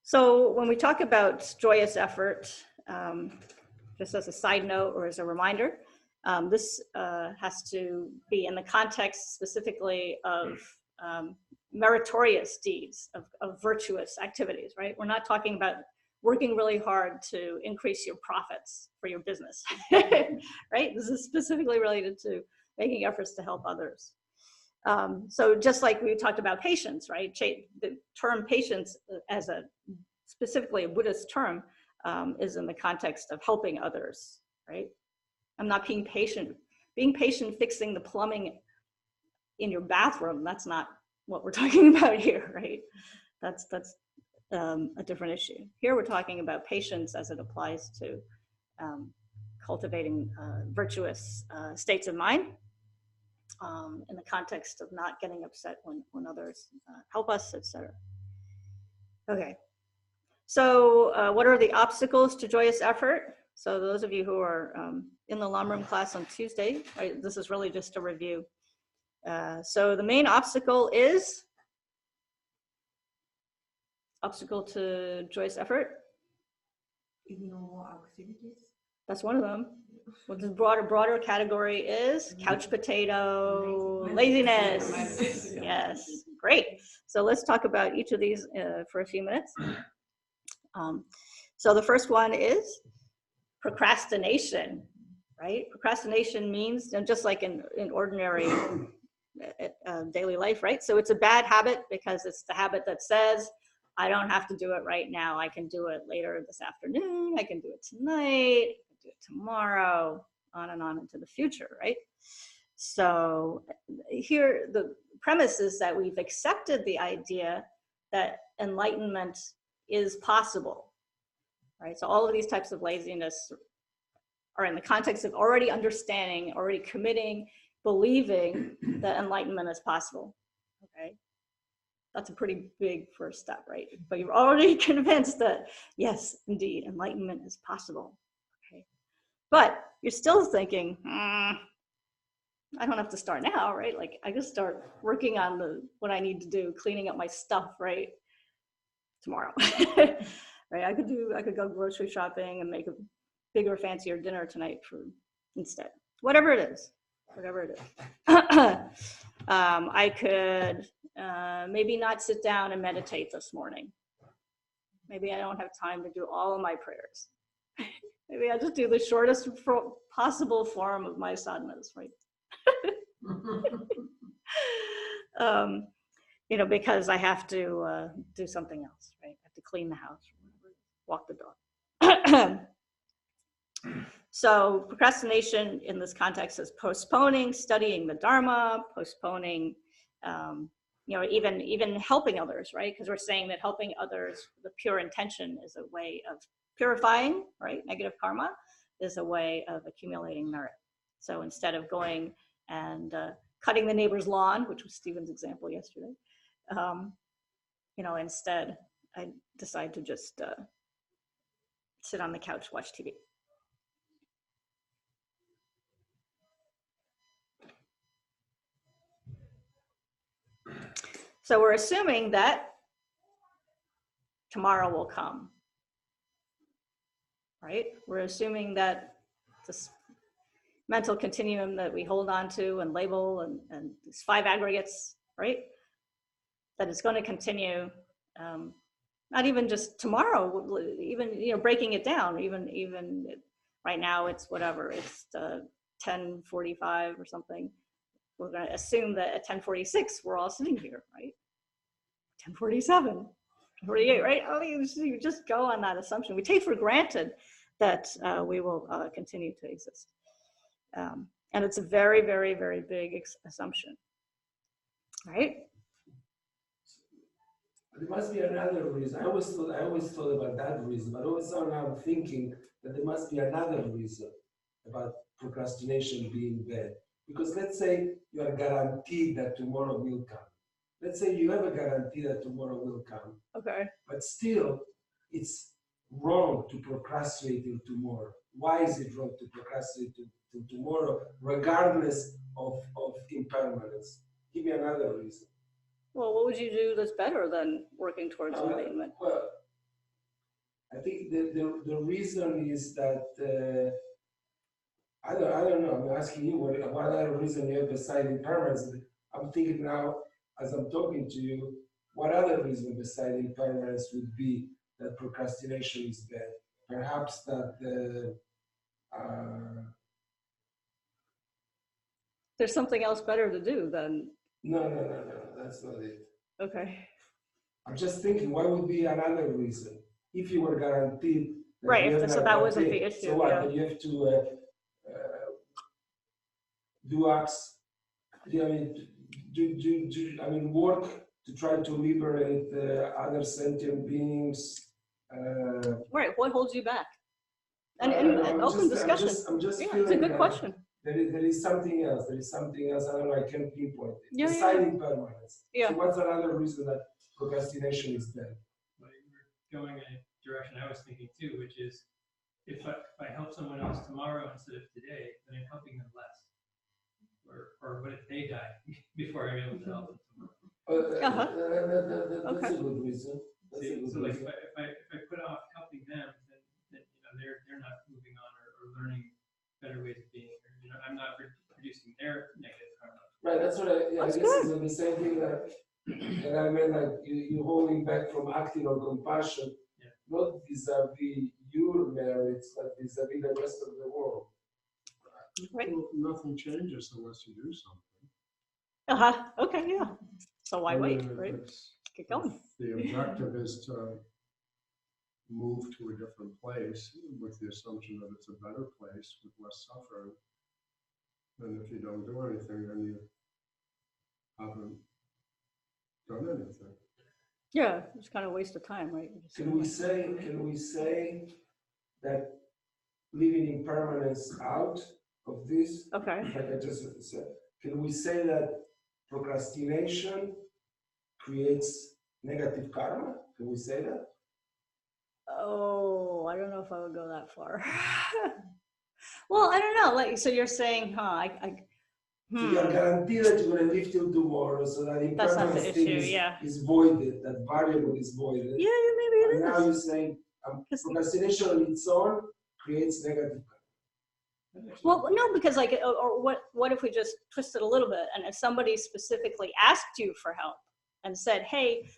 So when we talk about joyous effort, just as a side note or as a reminder, this has to be in the context specifically of meritorious deeds, of virtuous activities, right? We're not talking about working really hard to increase your profits for your business, right? This is specifically related to making efforts to help others. So just like we talked about patience, right? The term patience as specifically a Buddhist term is in the context of helping others, right? I'm not being patient. Being patient fixing the plumbing in your bathroom, that's not what we're talking about here, right? That's a different issue. Here we're talking about patience as it applies to cultivating virtuous states of mind in the context of not getting upset when others help us, etc. Okay, so what are the obstacles to joyous effort? So those of you who are in the Lamrim class on Tuesday, right, this is really just a review. So the main obstacle is obstacle to joyous effort. Ignore activities. That's one of them. What the broader category is couch potato, laziness. Yes, great. So let's talk about each of these for a few minutes. So the first one is procrastination, right? Procrastination means, just like in ordinary daily life, right? So it's a bad habit because it's the habit that says, I don't have to do it right now. I can do it later this afternoon. I can do it tonight. I can do it tomorrow, on and on into the future, right? So here, the premise is that we've accepted the idea that enlightenment is possible, right? So all of these types of laziness are in the context of already understanding, already committing, believing that enlightenment is possible, okay? That's a pretty big first step, right? But you're already convinced that, yes, indeed, enlightenment is possible, okay? But you're still thinking, I don't have to start now, right? Like I can start working on what I need to do, cleaning up my stuff, right? Tomorrow, right? I could go grocery shopping and make a bigger, fancier dinner tonight instead. Whatever it is. I could maybe not sit down and meditate this morning. Maybe I don't have time to do all of my prayers. Maybe I just do the shortest possible form of my sadhanas, right? You know, because I have to do something else, right? I have to clean the house, walk the dog. So procrastination in this context is postponing studying the Dharma, postponing, you know, even helping others, right? Because we're saying that helping others, the pure intention is a way of purifying, right? Negative karma is a way of accumulating merit. So instead of going and cutting the neighbor's lawn, which was Stephen's example yesterday, you know, instead I decide to just sit on the couch, watch TV. So we're assuming that tomorrow will come, right? We're assuming that this mental continuum that we hold on to and label and these 5 aggregates, right? That it's going to continue, not even just tomorrow, even, you know, breaking it down, even right now it's whatever, it's 10:45 or something. We're going to assume that at 10:46 we're all sitting here, right? 10:47, 48, right? I mean, you just go on that assumption. We take for granted that we will continue to exist. And it's a very, very, very big assumption, right? There must be another reason. I always thought about that reason, but also now I'm thinking that there must be another reason about procrastination being bad. Because let's say you are guaranteed that tomorrow will come. Let's say you have a guarantee that tomorrow will come. Okay. But still, it's wrong to procrastinate till tomorrow. Why is it wrong to procrastinate till tomorrow, regardless of impermanence? Give me another reason. Well, what would you do that's better than working towards enlightenment? Well, I think the reason is that I don't know. I'm asking you what other reason you have beside impermanence. I'm thinking now, as I'm talking to you, what other reason beside impermanence would be that procrastination is bad? Perhaps that There's something else better to do than. No, that's not it. Okay. I'm just thinking, what would be another reason if you were guaranteed? Right. So that wasn't the issue. So what? Yeah. That you have to do acts. I mean, work to try to liberate other sentient beings. Right. What holds you back? And open discussion. I'm just yeah, feeling it's a good question. There is something else. There is something else. I don't know. I can't pinpoint it. Yeah, Beside impermanence. Yeah. So what's another reason that procrastination is bad? Well, you're going in a direction I was thinking too, which is if I help someone else tomorrow instead of today, then I'm helping them less. Or what if they die before I'm able to help them tomorrow? That's a good reason. So like if I put off helping them, then you know they're not moving on or learning better ways of being. Or, you know, I'm not producing their negative karma. Right. That's what I guess is the same thing that I meant. Like you holding back from acting on compassion, not vis-a-vis your merits, but vis-a-vis the rest of the world. Right. Well, nothing changes unless you do something. Okay. Yeah. So why wait? Right. Get going. The objective is to move to a different place with the assumption that it's a better place with less suffering. And if you don't do anything, then you haven't done anything. Yeah, it's kind of a waste of time, right? Can we say that leaving impermanence out of this? Okay. Like I just said, can we say that procrastination creates negative karma? Can we say that? Oh, I don't know if I would go that far. Well, I don't know. Like, so you're saying, So you are guaranteed that you're going to live till tomorrow, so that That's not impermanence the thing issue, is voided, that variable is voided. Yeah, maybe it And now is. you're saying procrastination on its own creates negative karma. Well, no, because like, or what if we just twist it a little bit, and if somebody specifically asked you for help, and said, hey,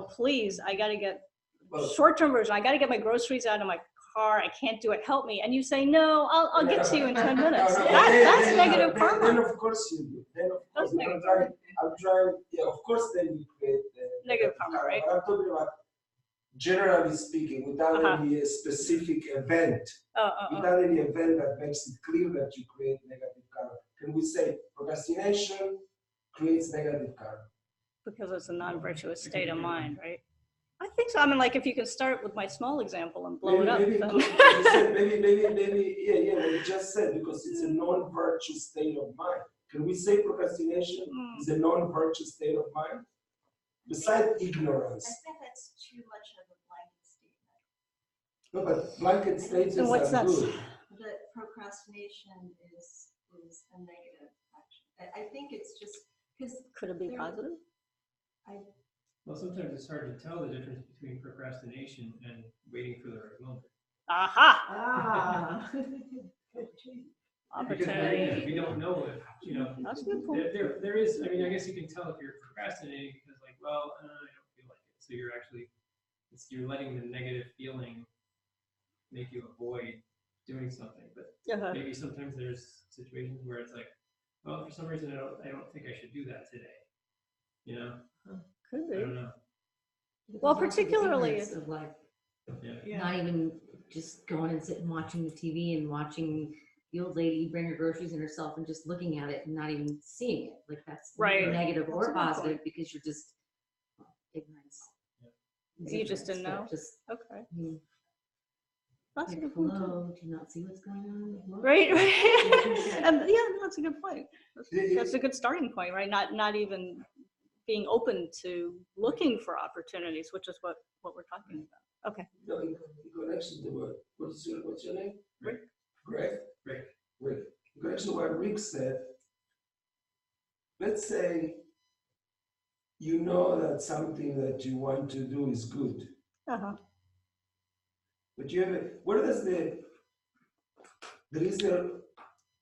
please, I got to get Well, short-term version. I got to get my groceries out of my car. I can't do it. Help me. And you say, no, I'll get to you in 10 minutes. That's negative karma. Then of course you do. Then of course, That's negative I'm trying, yeah, of course then you create Negative karma, right? But I'm talking about, generally speaking, without any specific event, without any event that makes it clear that you create negative karma. Can we say procrastination creates negative karma? Because it's a non-virtuous state of mind, right? I think so. I mean, like if you can start with my small example and blow it up. Maybe, then- you said, maybe, yeah, what you just said, because it's a non-virtuous state of mind. Can we say procrastination is a non-virtuous state of mind? Besides ignorance. I think that's too much of a blanket statement. No, but blanket statements And what's are that? good. That procrastination is a negative action. I think it's just because Could it be positive? Well, sometimes it's hard to tell the difference between procrastination and waiting for the right moment. Aha! Ah. Opportunity. Because we don't know if, That's a good point. there is, I mean, I guess you can tell if you're procrastinating because like, well, I don't feel like it. So you're letting the negative feeling make you avoid doing something. But maybe sometimes there's situations where it's like, well, for some reason, I don't think I should do that today. Could I be. don't know. Well, There's also the particularly ignorance of like Yeah. not even just going and sitting watching the TV and watching the old lady bring her groceries in herself and just looking at it and not even seeing it. Like that's Right. neither negative That's a or good positive because you're just ignorance. It's You just didn't ignorance, know? but Just Okay. I mean, That's a like, good point. Too. hello, do you not see what's going on in the world? Right. And that's a good point. That's a good starting point, right? Not even being open to looking for opportunities, which is what we're talking about. Okay. No, in connection to what's your name? Rick. Greg? Rick. Rick. In connection to what Rick said, let's say you know that something that you want to do is good, but there is a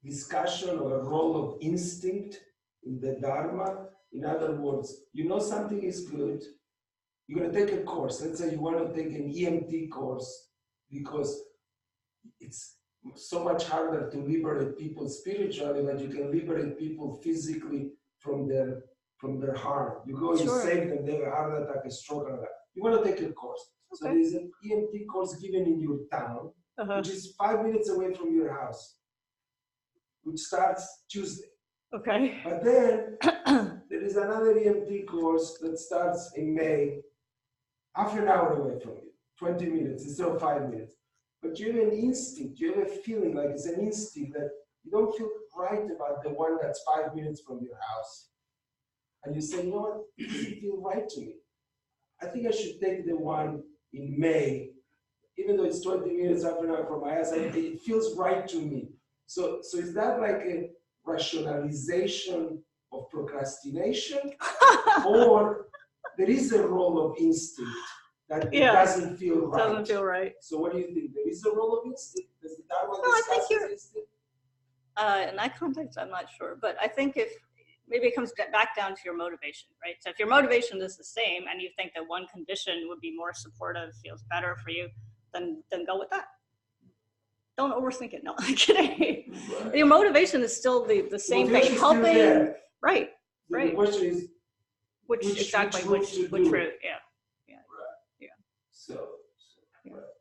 discussion or a role of instinct in the Dharma. In other words, you know something is good, you're going to take a course. Let's say you want to take an EMT course because it's so much harder to liberate people spiritually, but you can liberate people physically from their harm. You go, you save them, they have a heart attack, a stroke, and that. You want to take a course. So there's an EMT course given in your town, which is 5 minutes away from your house, which starts Tuesday. Okay. But then there is another EMT course that starts in May, half an hour away from you, 20 minutes instead of 5 minutes. But you have an instinct, you have a feeling like it's an instinct that you don't feel right about the one that's 5 minutes from your house. And you say, you know what, it doesn't feel right to me. I think I should take the one in May, even though it's 20 minutes, half an hour from my house, it feels right to me. So is that like a rationalization of procrastination? Or there is a role of instinct that it doesn't feel right? Doesn't feel right. So what do you think? There is a role of instinct? Does the Dharma I think discuss instinct? In that context, I'm not sure. But I think maybe it comes back down to your motivation, right? So if your motivation is the same and you think that one condition would be more supportive, feels better for you, then go with that. Don't overthink it. No, I'm kidding. Right. Your motivation is still the same thing. Motivation is still Helping, there. right? The question is, Which route to do. Yeah. So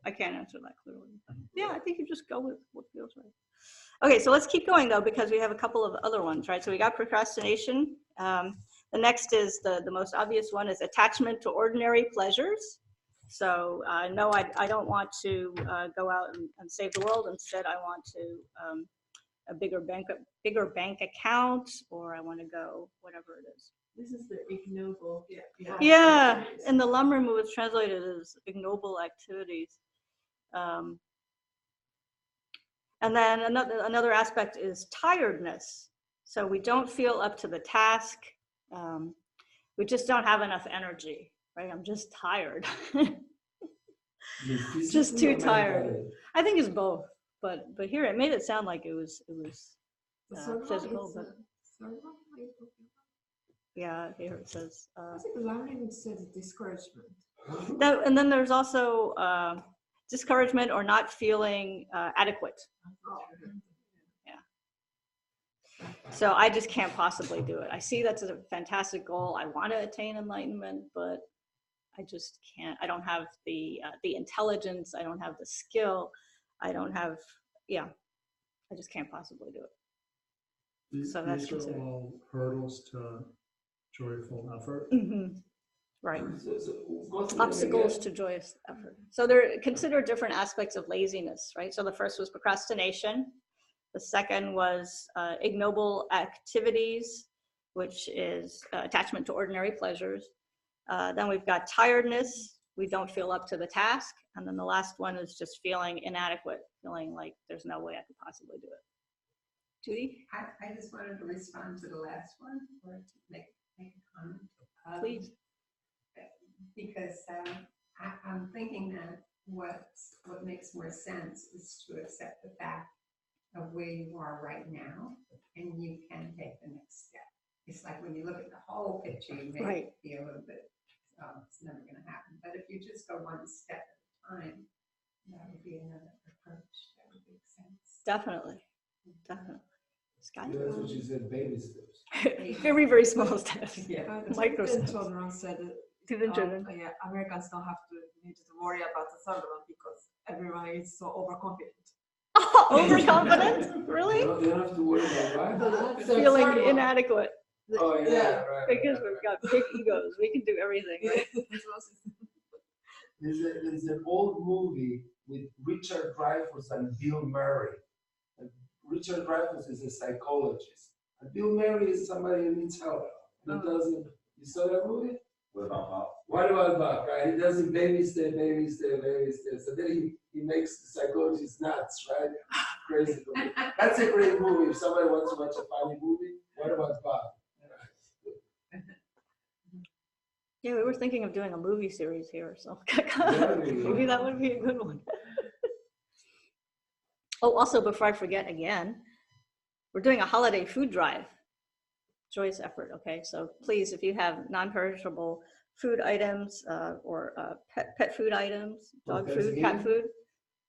I can't answer that clearly. Yeah, I think you just go with what feels right. Okay, so let's keep going though, because we have a couple of other ones, right? So we got procrastination. The next is the most obvious one is attachment to ordinary pleasures. So no, I don't want to go out and save the world. Instead, I want to a bigger bank account, or I want to go whatever it is. This is the ignoble. Yeah, in the Lamrim it was translated as ignoble activities. And then another aspect is tiredness. So we don't feel up to the task. We just don't have enough energy, right? I'm just tired. Just too tired. I think it's both, but here it made it sound like it was physical, but Yeah, here it says. I think language says discouragement. That, and then there's also discouragement or not feeling adequate. So I just can't possibly do it. I see that's a fantastic goal. I want to attain enlightenment, but I just can't. I don't have the intelligence. I don't have the skill. I don't have, yeah, I just can't possibly do it. So that's These are considered. all hurdles to joyful effort. Right. So go through them Obstacles again. to joyous effort. So they're considered different aspects of laziness, right? So the first was procrastination. The second was ignoble activities, which is attachment to ordinary pleasures. Then we've got tiredness. We don't feel up to the task. And then the last one is just feeling inadequate, feeling like there's no way I could possibly do it. Judy, I just wanted to respond to the last one, or to make a comment. please. Because I'm thinking that what makes more sense is to accept the fact of where you are right now, and you can take the next step. It's like when you look at the whole picture, you may Right. be a little bit, it's never going to happen. But if you just go one step at a time, that would be another approach that would make sense. Definitely. Definitely. Scott? That's what she said, baby steps. Very, very small steps. Yeah. Micro steps. Tendrol said To the children. yeah, Americans don't have to need to worry about the third one because everyone is so overconfident. Overconfident? Really? You don't have to worry about what? Feeling inadequate Oh, yeah, Yeah. right. because right, we've got big egos. We can do everything, right? There's an old movie with Richard Dreyfuss and Bill Murray. And Richard Dreyfuss is a psychologist. And Bill Murray is somebody who needs help. He doesn't. You saw that movie? What about Bob? What about Bob, right? He doesn't baby step, baby step, baby step. So then he makes the psychologist nuts, right? Crazy movie. That's a great movie. If somebody wants to watch a funny movie, what about Bob? Yeah, we were thinking of doing a movie series here, so Yeah, maybe that would be a good one. Oh, also, before I forget again, we're doing a holiday food drive. Joyous effort, okay? So please, if you have non-perishable food items or pet food items, dog food, cat Thanksgiving? food.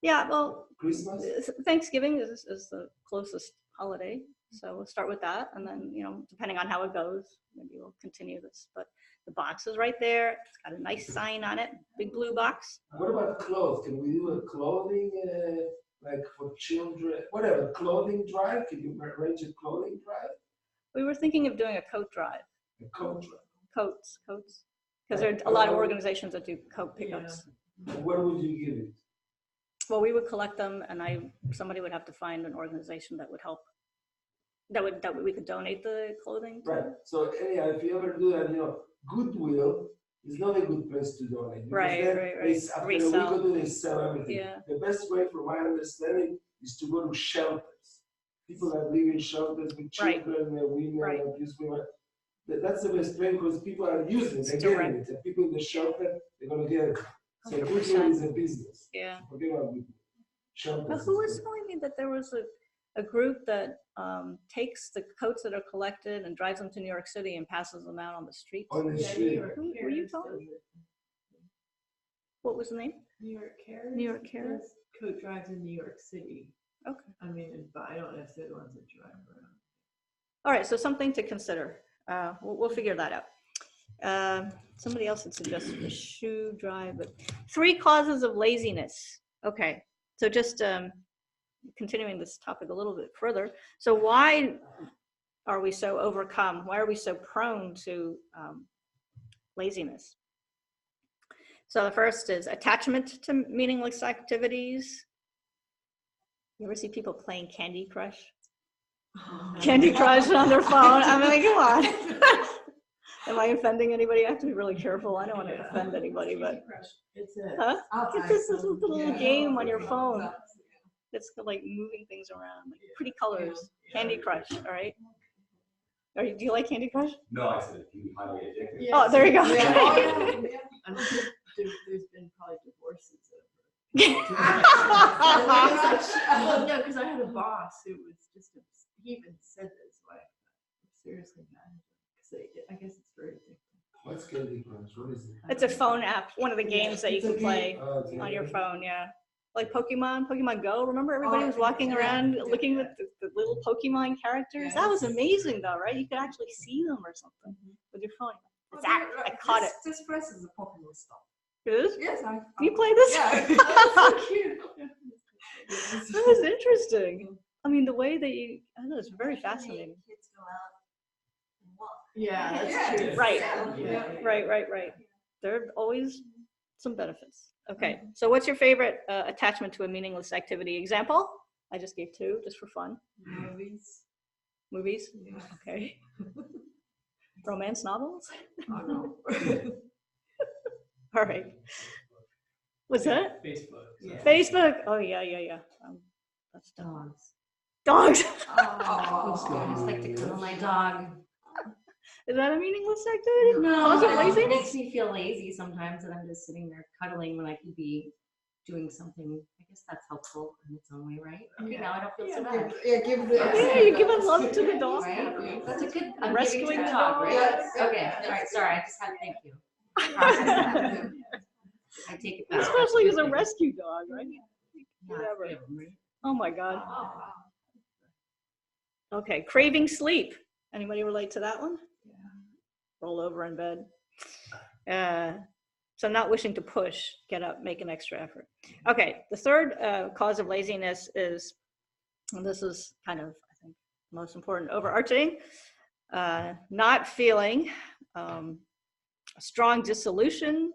Yeah, well, Christmas? Thanksgiving is the closest holiday. So we'll start with that. And then, you know, depending on how it goes, maybe we'll continue this. But the box is right there. It's got a nice sign on it, big blue box. What about clothes? Can we do a clothing, like for children, whatever, clothing drive? Can you arrange a clothing drive? We were thinking of doing a coat drive, A coat drive? coats. Because there are a lot of organizations that do coat pickups. And where would you give it? Well, we would collect them and somebody would have to find an organization that would help. That we could donate the clothing to. Right. So anyhow, if you ever do that, you know, Goodwill is not a good place to donate. because Right, then right. After Resell. a week or two, they sell everything. Yeah. The best way, from my understanding, is to go to shelters. People that live in shelters with Right. children, women, Right. abused women. That's the best place because people are using it. It's They're getting direct. it. The people in the shelter, they're going to get it. So 100%. Goodwill is a business. Yeah. Forget about Goodwill. Shelters. But who was telling me that there was a group that takes the coats that are collected and drives them to New York City and passes them out on the streets? On the street. Who were you telling me? What was the name? New York Cares. New York Cares? does coat drives in New York City. Okay. I mean, but I don't know if they're the ones that drive around. All right, so something to consider. We'll figure that out. Somebody else had suggested a shoe drive, but 3 causes of laziness. Okay, so just continuing this topic a little bit further. So why are we so overcome? Why are we so prone to laziness? So the first is attachment to meaningless activities. You ever see people playing Candy Crush? Candy Crush on their phone. I'm like, come on. Am I offending anybody? I have to be really careful. I don't want to offend anybody, but It's a. huh? It's just this little Yeah. game on your phone. It's like moving things around, like pretty colors. Candy Crush, all right? Do you like Candy Crush? No, I said it can be highly addictive. Oh, there you go. Yeah. Oh, yeah. I mean, there's been probably divorces over. Well, no, because I had a boss who was just, he even said this, like, seriously mad. Because I guess it's What is it? It's a phone app, one of the games that you It's can a play game. Oh, it's a on your game. phone, yeah. Like Pokemon Go. Remember everybody Oh, was walking yeah, around yeah, looking yeah. at the little Pokemon characters? That was Yes. amazing though, right? You could actually see them or something with your phone. It's that, I caught it. This press is a Pokemon stuff. It is? Yes, You play this? Yeah. That's so cute. That was interesting. I mean, the way that you, I don't know, it's very fascinating. Kids go out and walk. Yeah, that's Yeah. true. Right. Yeah. Right. There are always some benefits. Okay, so what's your favorite attachment to a meaningless activity? Example? I just gave two, just for fun. Movies. Movies? Yeah. Okay. Romance novels? Oh no. All right. What's that? Facebook. Yeah. Facebook? Oh, yeah. That's Dogs. dogs. I Oh. just like to cuddle my dog. Is that a meaningless activity? No, Cause of it laziness? makes me feel lazy sometimes that I'm just sitting there cuddling when I could be doing something. I guess that's helpful in its own way, right? Okay, Yeah. now I don't feel so bad. Give the. Yeah, you're giving love to the dog. Right? That's a good. I'm Rescuing giving to the the dog, dog. right? Yes. Okay. All right. Sorry, I just had thank you. Process that. I take it back. Especially as a Absolutely. rescue dog, right? Yeah, Whatever. three of them, right? Oh my God. Oh. Okay, craving sleep. Anybody relate to that one? Roll over in bed. So not wishing to push, get up, make an extra effort. Okay, the third cause of laziness is, and this is kind of, I think, most important, overarching, not feeling a strong disillusion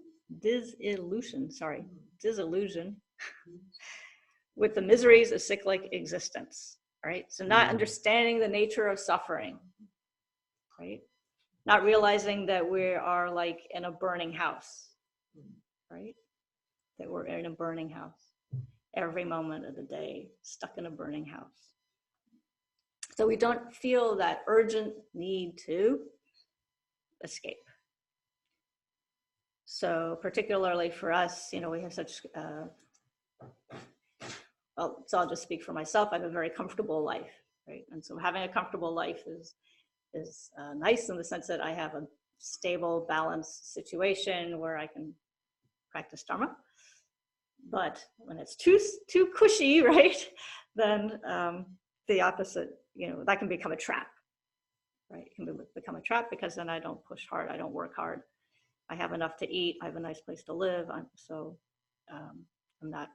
with the miseries of cyclic existence, right? So not understanding the nature of suffering, right? Not realizing that we are like in a burning house, right? That we're in a burning house every moment of the day, stuck in a burning house. So we don't feel that urgent need to escape. So particularly for us, we have such, well, so I'll just speak for myself. I have a very comfortable life, right? And so having a comfortable life is nice in the sense that I have a stable, balanced situation where I can practice Dharma. But when it's too cushy, right, then the opposite, that can become a trap, right? It can become a trap because then I don't push hard, I don't work hard. I have enough to eat, I have a nice place to live, so I'm not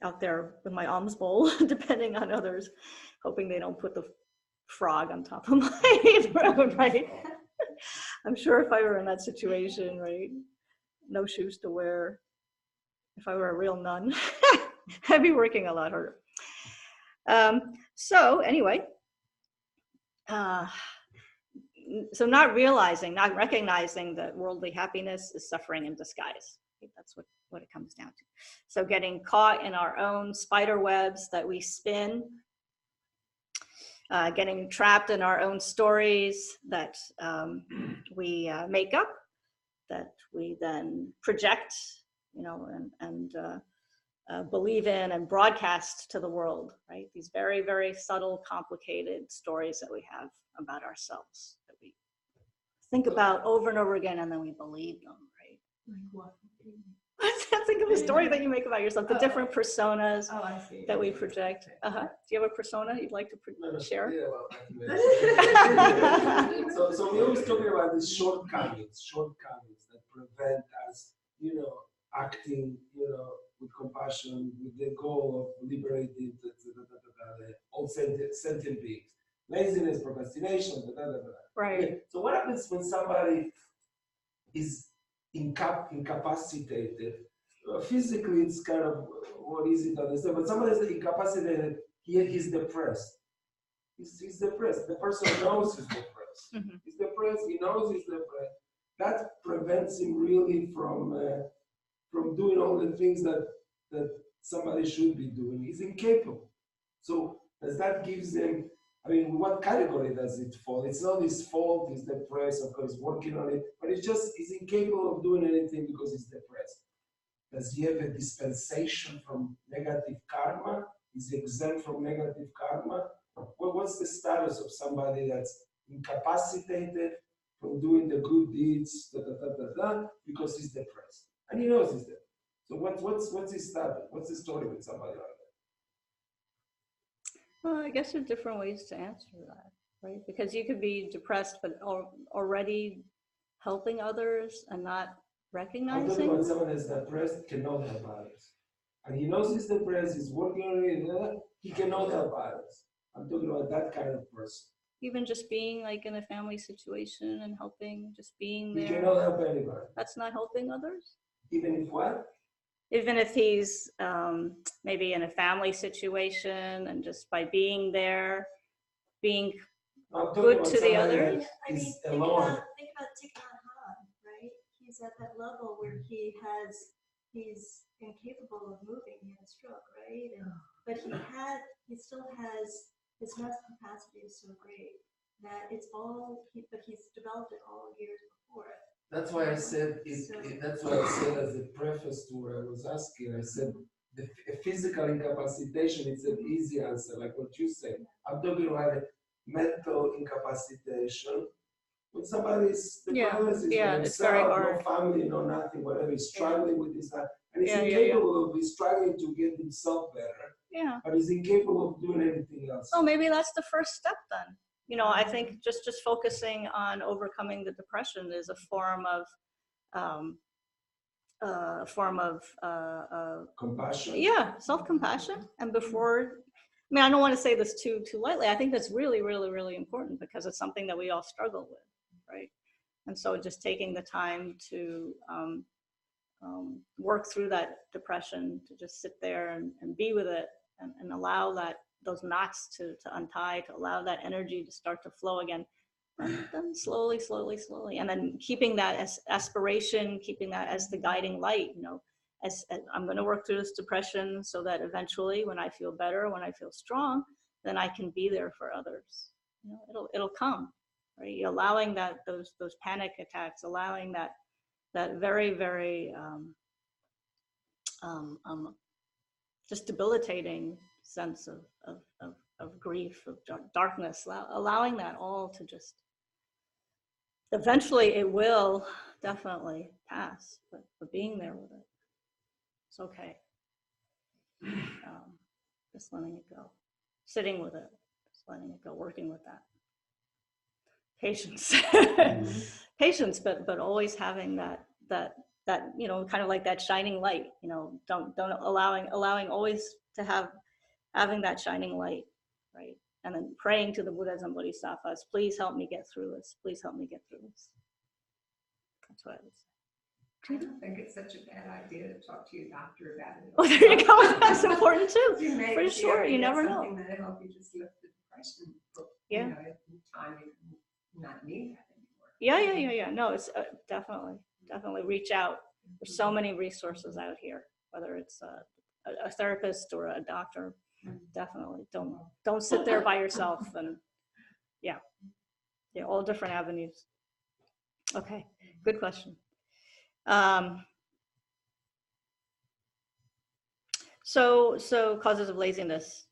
out there with my alms bowl, depending on others, hoping they don't put the frog on top of my throne, right? I'm sure if I were in that situation, right, no shoes to wear, if I were a real nun, I'd be working a lot harder. So anyway, so not recognizing that worldly happiness is suffering in disguise. That's what it comes down to. So getting caught in our own spider webs that we spin, getting trapped in our own stories that we make up, that we then project, and believe in and broadcast to the world, right? These very, very subtle, complicated stories that we have about ourselves that we think about over and over again, and then we believe them, right? Like what? Think of a story that you make about yourself, the different personas Oh, I see. that we project. Do you have a persona you'd like to share? Yeah, well, so we always talking about these shortcomings that prevent us, acting, with compassion, with the goal of liberating all sentient beings. Laziness, procrastination, Right. So what happens when somebody is incapacitated? Physically, it's kind of more easy to understand, but somebody is incapacitated, he's depressed. He's depressed. The person knows he's depressed. Mm-hmm. He's depressed, he knows he's depressed. That prevents him really from doing all the things that somebody should be doing. He's incapable. So as that gives him, what category does it fall? It's not his fault, he's depressed, of course, working on it, but he's incapable of doing anything because he's depressed. Does he have a dispensation from negative karma? Is he exempt from negative karma? Well, what's the status of somebody that's incapacitated from doing the good deeds, because he's depressed. And he knows he's depressed. So what's his status? What's the story with somebody like that? Well, I guess there are different ways to answer that, right? Because you could be depressed, but already helping others and not I'm talking recognizing. about someone that's depressed, cannot help others. And he knows he's depressed, he's working on it, he cannot help others. I'm talking about that kind of person. Even just being like in a family situation and helping, just being He there. cannot help anybody. That's not helping others. Even if what? Even if he's maybe in a family situation and just by being there, being I'm talking good about to the somebody others. that I mean, is think alone. about Thich Nhat Hanh, right? He's at that level where he's incapable of moving. He had a stroke, right? But he still has, his mental capacity is so great that but he's developed it all years before it. That's why I said that's why I said as a preface to what I was asking. I said the physical incapacitation is an easy answer, like what you said. I'm talking about a mental incapacitation. When somebody is depressed, it's very hard. No family, no nothing, whatever, he's struggling with his life, and he's Yeah, incapable of he's struggling to get himself better. Yeah. But he's incapable of doing anything else. Oh, maybe that's the first step then. You know, I think just focusing on overcoming the depression is a form of Compassion. Yeah, self-compassion. And before, I mean, I don't want to say this too lightly. I think that's really, really, really important because it's something that we all struggle with, right? And so just taking the time to work through that depression, to just sit there and be with it and allow those knots to untie, to allow that energy to start to flow again. And then slowly, and then keeping that as aspiration, keeping that as the guiding light, you know, as I'm going to work through this depression so that eventually when I feel better, when I feel strong, then I can be there for others. You know, it'll come, right? You're allowing those panic attacks, allowing that very, very just debilitating sense of grief, of darkness, allowing that all to just, eventually it will definitely pass, but being there with it, it's okay. Just letting it go, sitting with it, just letting it go, working with that. Patience, patience, but always having that, you know, kind of like that shining light, you know, don't allowing always to having that shining light, right? And then praying to the Buddhas and Bodhisattvas, please help me get through this. Please help me get through this. That's what I would say. I don't think it's such a bad idea to talk to your doctor about it. Oh, there you go. That's important too. You may For sure. You never know. something that'll help you just lift the depression. Yeah. You know, at the time you not need that anymore. Yeah. No, it's definitely reach out. There's so many resources out here, whether it's a therapist or a doctor. Definitely don't sit there by yourself. And yeah, all different avenues. Okay, good question. So causes of laziness.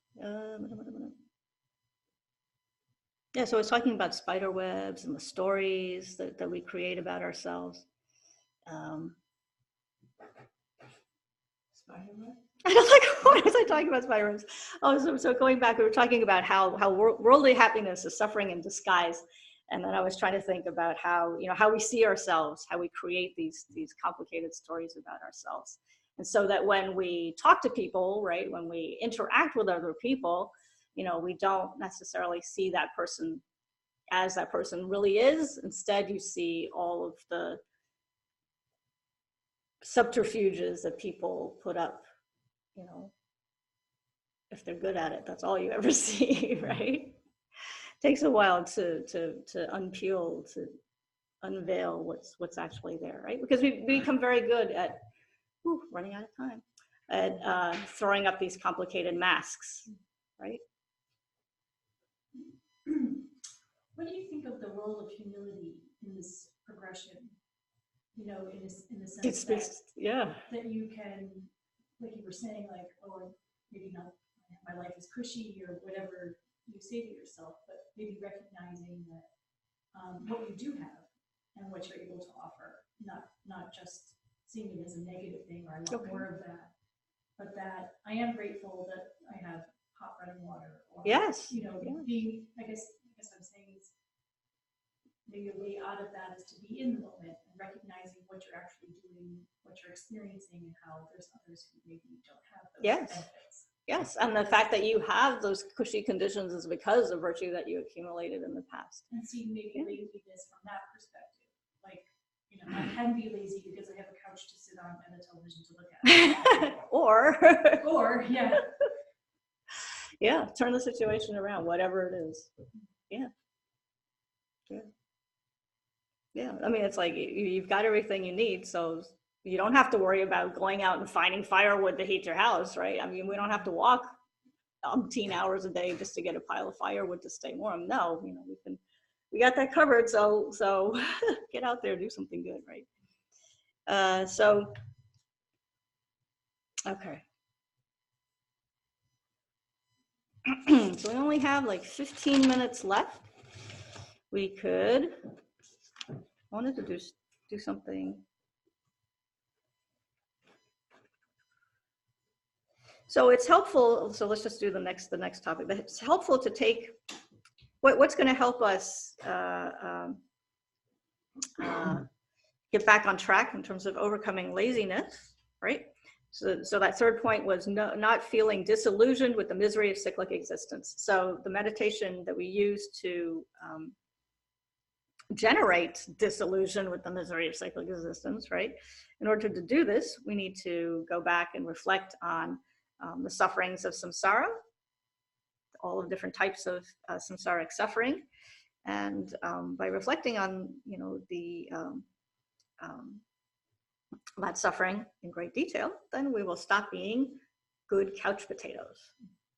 Yeah, so I was talking about spider webs and the stories that we create about ourselves. Spider web? I don't like, what was I talking about spider webs? Oh, so going back, we were talking about how worldly happiness is suffering in disguise. And then I was trying to think about how we see ourselves, how we create these complicated stories about ourselves. And so that when we talk to people, right, when we interact with other people, you know, we don't necessarily see that person as that person really is. Instead, you see all of the subterfuges that people put up, you know, if they're good at it, that's all you ever see, right? Takes a while to unpeel, to unveil what's actually there, right? Because we become very good at running out of time, at throwing up these complicated masks, right? What do you think of the role of humility in this progression? You know, in the sense that you can, like you were saying, like, oh, maybe not, my life is cushy or whatever you say to yourself, but maybe recognizing that what you do have and what you're able to offer, not just seeing it as a negative thing or I want more of that, but that I am grateful that I have hot running water. Or, Yes. being, I guess I'm saying is maybe a way out of that is to be in the moment and recognizing what you're actually doing, what you're experiencing, and how there's others who maybe don't have those benefits. Yes, and the fact that you have those cushy conditions is because of virtue that you accumulated in the past. And see maybe laziness from that perspective. Like, I can be lazy because I have a couch to sit on and a television to look at. or yeah. Yeah, turn the situation around, whatever it is. Yeah, I mean, it's like you've got everything you need, so you don't have to worry about going out and finding firewood to heat your house, right? I mean, we don't have to walk umpteen hours a day just to get a pile of firewood to stay warm. No, we got that covered, so get out there, do something good, right? So okay. So we only have like 15 minutes left. We could, I wanted to do something. So it's helpful, so let's just do the next topic. It's helpful to take, what's going to help us get back on track in terms of overcoming laziness, right? So that third point was not feeling disillusioned with the misery of cyclic existence. So the meditation that we use to generate disillusion with the misery of cyclic existence, right? In order to do this, we need to go back and reflect on the sufferings of samsara, all of different types of samsaric suffering. And by reflecting on, that suffering in great detail, then we will stop being good couch potatoes,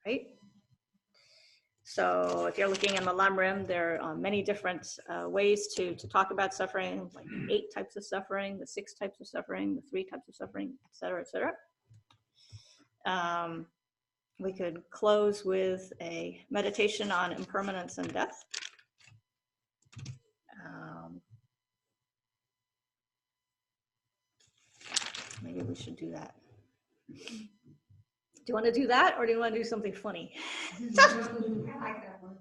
right? So if you're looking in the Lamrim, there are many different ways to talk about suffering, like 8 types of suffering, the 6 types of suffering, the 3 types of suffering, et cetera, et cetera. We could close with a meditation on impermanence and death. Maybe we should do that. Do you want to do that, or do you want to do something funny? I like that one.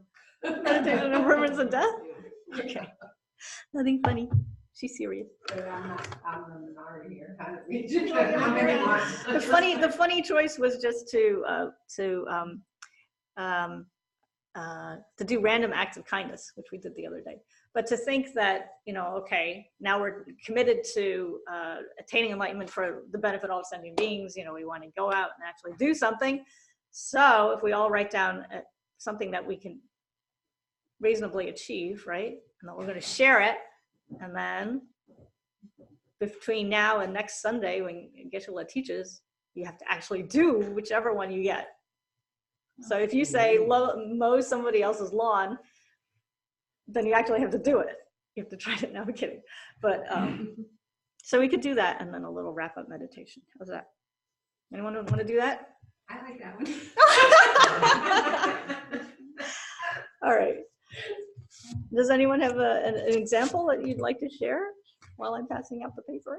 Meditation on impermanence and death? Okay. Nothing funny. She's serious. But I'm the minority here. The funny choice was just to do random acts of kindness, which we did the other day. But to think that, okay, now we're committed to attaining enlightenment for the benefit of all sentient beings, we want to go out and actually do something. So if we all write down something that we can reasonably achieve, right? And then we're going to share it. And then between now and next Sunday, when Geshe-la teaches, you have to actually do whichever one you get. So if you say mow somebody else's lawn, then you actually have to do it. You have to try it. No, I'm kidding. But so we could do that, and then a little wrap-up meditation. How's that? Anyone want to do that? I like that one. All right. Does anyone have an example that you'd like to share while I'm passing out the paper?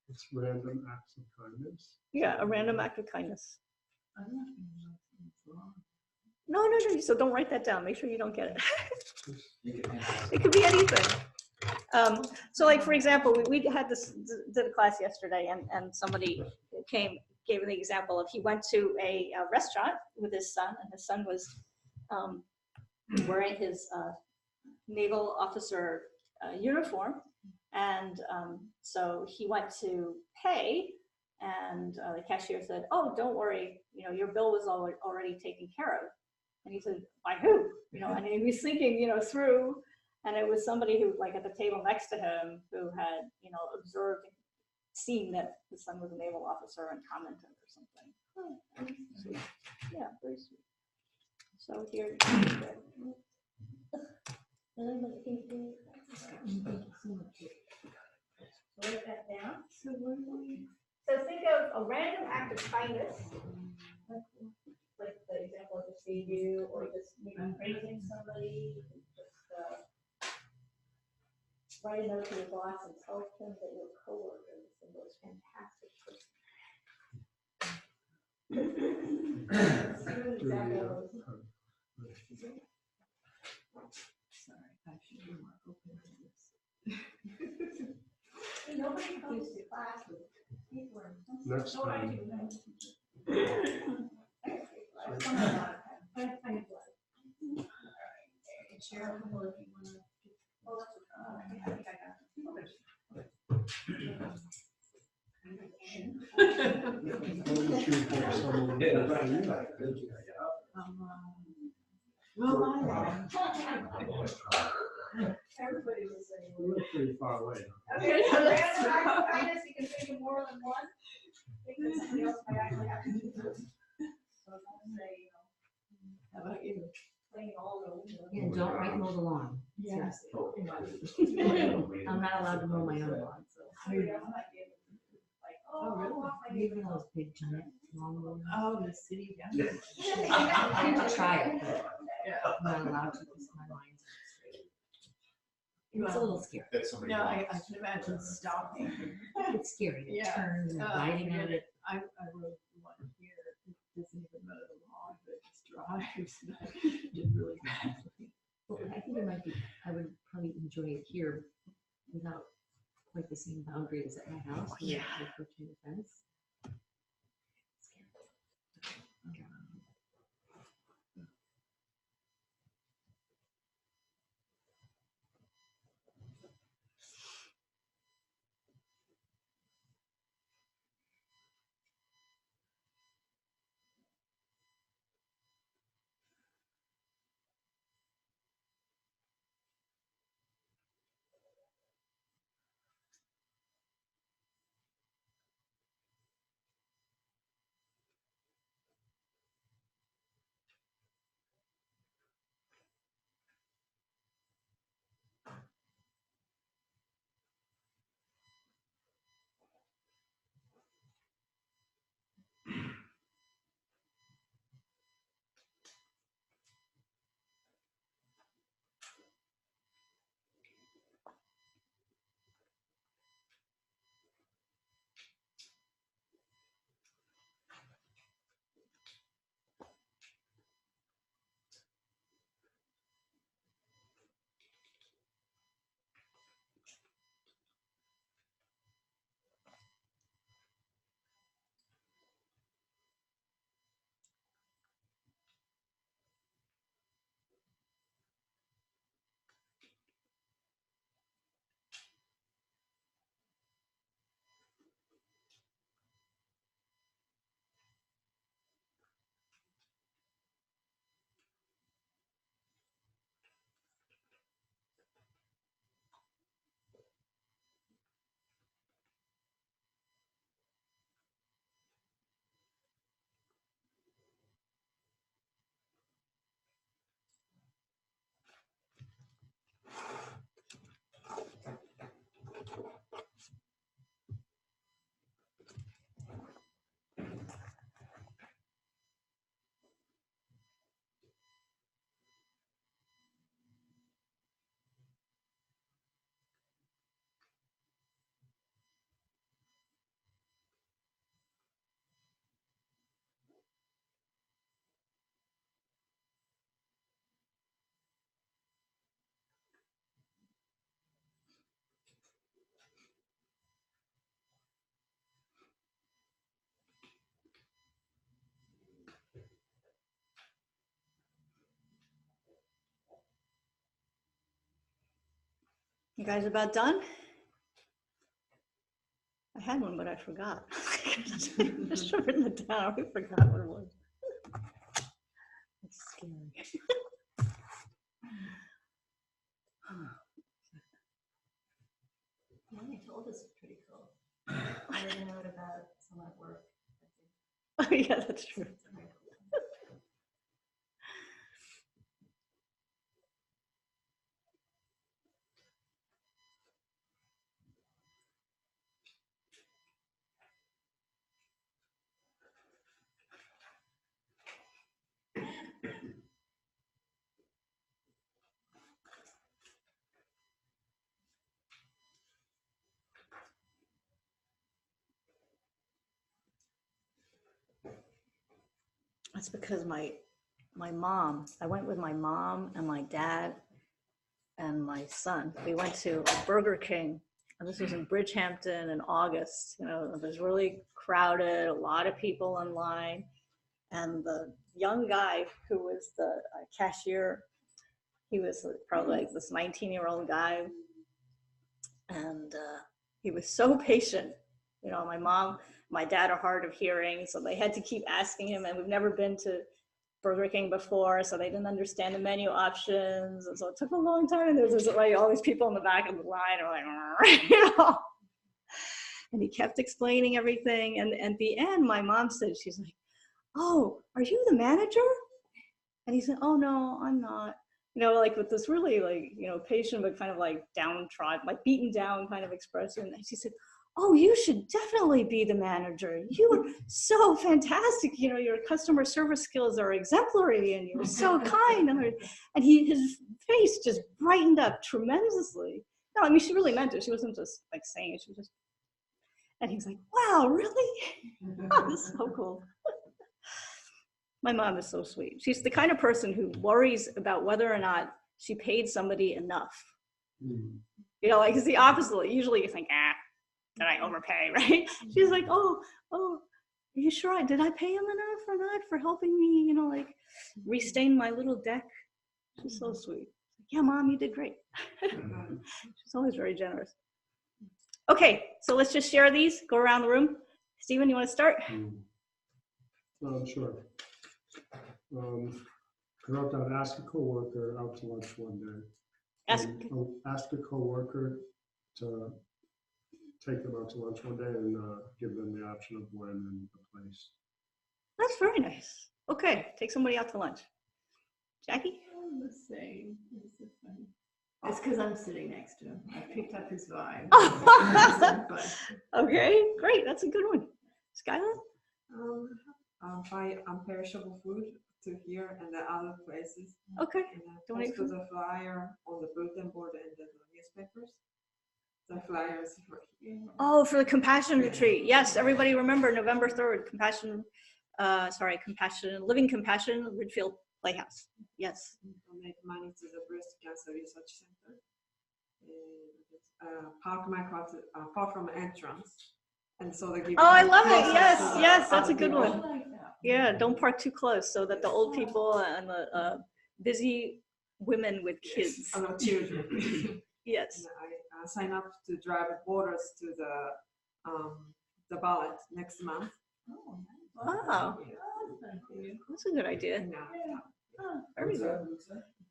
It's random acts of kindness. Yeah, a random act of kindness. No. So don't write that down. Make sure you don't get it. It could be anything. So like, for example, we had did a class yesterday, and somebody gave an example of he went to a restaurant with his son, and his son was wearing his naval officer uniform. And so he went to pay, and the cashier said, "Oh, don't worry, your bill was already taken care of." And he said, "By who?" And he was thinking, through, and it was somebody who, like, at the table next to him, who had, observed, seen that his son was a naval officer and commented or something. Oh, very sweet. Yeah, very sweet. So here. Write that down. So think of a random act of kindness, like the example I just gave you, or just maybe praising somebody, just write a note to your boss and tell him that your coworker is the most fantastic person. Sorry, I should be more open to this. Nobody comes to class with people in. Next Oh, I time. do. Share a couple if you want to. Oh, that's okay. I think I got it. Everybody was saying. We're pretty far away. Okay, so that's right. You can think of more than one. Think that somebody else might actually have to do this. So if I say, How about you? playing all the. And don't right mow the lawn. Yeah. Seriously. I'm not allowed to mow my own lawn, so. Somebody else might be able to do it. Like, Oh, oh, really? really? Maybe those big giant lawn mowers. Oh, the city, yeah. I have to try it, but Yeah. I'm not allowed to because my line's not straight. It's a little scary. That somebody. No, I can imagine stopping. It's scary to Yeah. turn and biting at it. I wrote one here, it doesn't even mow the lawn, but it just drives, and I did really badly. Well, I think it might be, I would probably enjoy it here without quite the same boundaries at my house. Yeah. With the fence. You guys about done? I had one, but I forgot. I should have written it down. I forgot what it was. It's scary. Yeah, you told us it's pretty cool. I didn't know about someone at work. Oh, yeah, that's true. That's because my mom, I went with my mom and my dad and my son. We went to a Burger King, and this was in Bridgehampton in August. You know, it was really crowded, a lot of people in line. And the young guy who was the cashier, he was probably like this 19-year-old guy. And he was so patient. You know, my mom, my dad are hard of hearing, so they had to keep asking him, and we've never been to Burger King before, so they didn't understand the menu options, and so it took a long time, and there was like all these people in the back of the line are like, you know, and he kept explaining everything, and at the end, my mom said, she's like, oh, are you the manager? And he said, oh, no, I'm not. You know, like with this really like, you know, patient, but kind of like downtrodden, like beaten down kind of expression. And she said, oh, you should definitely be the manager. You are so fantastic. You know, your customer service skills are exemplary and you're so kind. And his face just brightened up tremendously. No, I mean, she really meant it. She wasn't just like saying it. She was just, and he was like, wow, really? Oh, this is so cool. My mom is so sweet. She's the kind of person who worries about whether or not she paid somebody enough. You know, like it's the opposite. Usually you think, did I overpay, right? She's like, oh, are you sure? Did I pay him enough or not for helping me, you know, like restain my little deck? She's so sweet. Yeah, Mom, you did great. She's always very generous. Okay, so let's just share these, go around the room. Stephen, you want to start? Sure. I wrote down, ask a coworker out to lunch one day. Ask a coworker to take them out to lunch one day and give them the option of when and the place. That's very nice. Okay, take somebody out to lunch. Jackie? The same. It's so funny. It's because I'm sitting next to him. I picked up his vibe. Okay, great. That's a good one. Skylar? Buy perishable food to here and the other places. Okay. And post to the flyer on the bulletin board and the newspapers. The flyers for here. Oh, for the Compassion Retreat. Yes, everybody remember November 3rd, Living Compassion, Ridgefield Playhouse. Yes. Donate money to the Breast Cancer Research Center. Park my car far from entrance. And so they give. Oh, I love it. Yes, that's a good one. Yeah, don't park too close so that the old people and the busy women with kids. Children. Yes. I sign up to drive borders to the ballot next month. Wow. That's a good idea. Oh, Very good.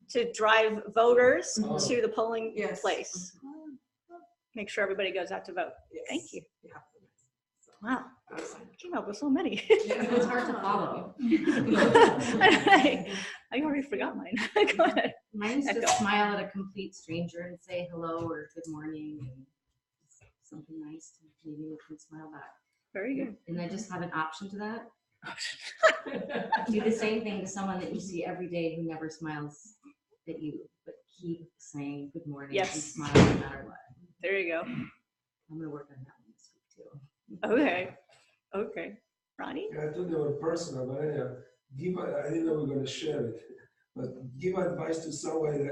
To drive voters to the polling Yes. place. Make sure everybody goes out to vote. Yes. Thank you. Yeah. Wow. Came up with so many. It's hard to follow. I already forgot mine. Go ahead. Mine is just smile at a complete stranger and say hello or good morning and something nice to maybe they can smile back. Very good. And I just have an option to that. Do the same thing to someone that you see every day who never smiles at you, but keep saying good morning and smile no matter what. There you go. I'm gonna work on that one this week too. Okay. Ronnie? Yeah, I thought they were personal, but anyhow, I didn't know we were going to share it, but give advice to someone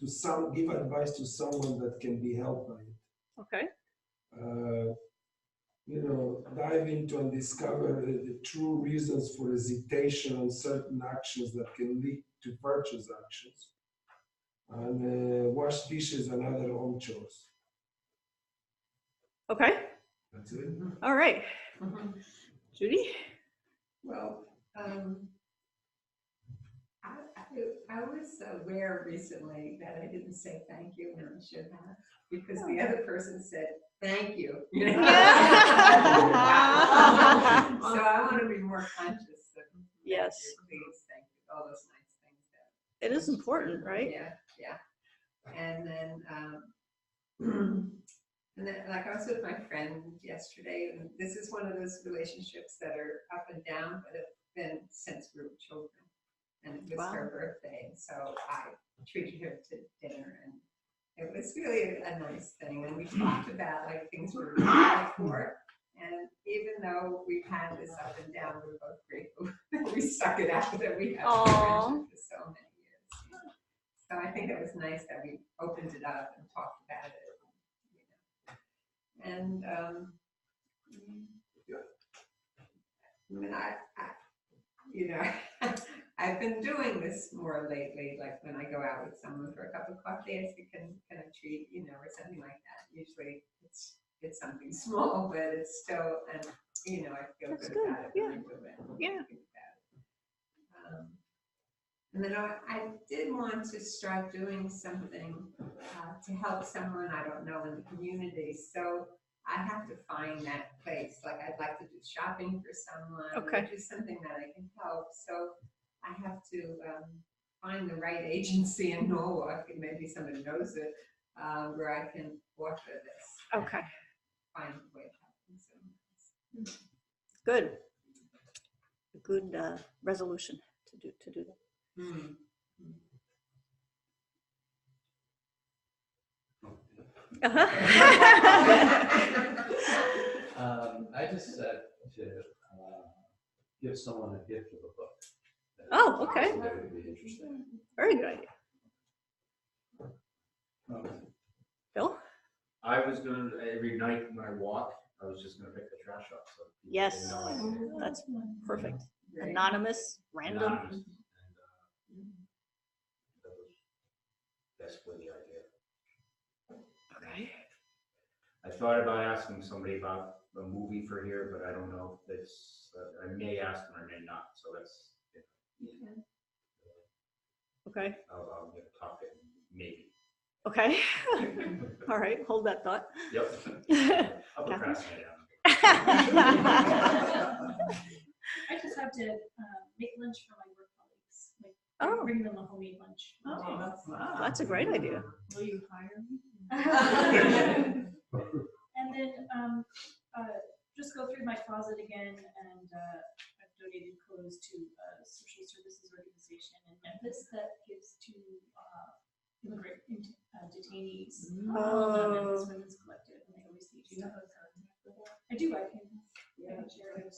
give advice to someone that can be helped by it. Okay. Dive into and discover the true reasons for hesitation on certain actions that can lead to virtuous actions, and wash dishes and other home chores. Okay. That's it. All right. Judy? Well, I was aware recently that I didn't say thank you when I should have, because the other person said thank you. So I want to be more conscious of Yes. please, thank you, all those nice things. It is important, right? Yeah. And then like I was with my friend yesterday, and this is one of those relationships that are up and down, but have been since we were children. And it was her birthday, and so I treated her to dinner, and it was really a nice thing. And we talked about like things we were grateful for, And even though we've had this up and down, we're both grateful that we stuck it out, that we have Aw. friendship for so many years. So I think it was nice that we opened it up and talked about it. And I mean, you know, I've been doing this more lately, like when I go out with someone for a cup of coffee, I say, can I treat, you know, or something like that. Usually it's something small, but it's still, and you know, I feel That's good good, about it. yeah. When I do it. Yeah. And then I did want to start doing something to help someone I don't know in the community. So I have to find that place. Like I'd like to do shopping for someone, Okay. or do something that I can help. So I have to find the right agency in Norwalk, and maybe somebody knows it, where I can offer this. Okay. Find a way of helping someone else. Good. A good resolution to do that. I just said to give someone a gift of a book. Oh, okay. That would be interesting. Very good idea. Phil? I was gonna, every night when I walk, I was just gonna pick the trash up. So people Yes, didn't know I did. that's perfect. Anonymous, random. Anonymous. And that was basically the idea. Okay. I thought about asking somebody about a movie for here, but I don't know if it's, I may ask them, I may not, so that's, Okay. I'll talk it, maybe. Okay. All right. Hold that thought. Yep. I'll procrastinate on it. I just have to make lunch for my work colleagues. Like, Oh. bring them a homemade lunch. Wow, that's a great idea. Will you hire me? And then just go through my closet again, and I've donated clothes to a social services organization in Memphis that gives to immigrant detainees. Memphis Women's Collective, and they always need stuff. I do. I can share it.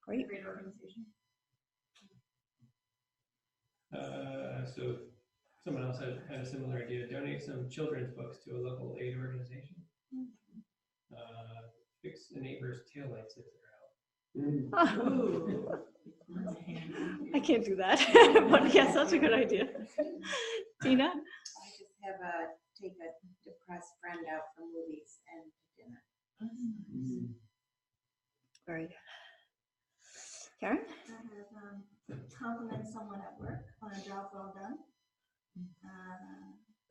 Great. Great organization. So someone else had a similar idea. Donate some children's books to a local aid organization. Fix a neighbor's taillights if they're out. I can't do that, but yes, that's a good idea. Tina? I just have take a depressed friend out for movies and dinner. Very good. Karen? I have compliment someone at work on a job well done.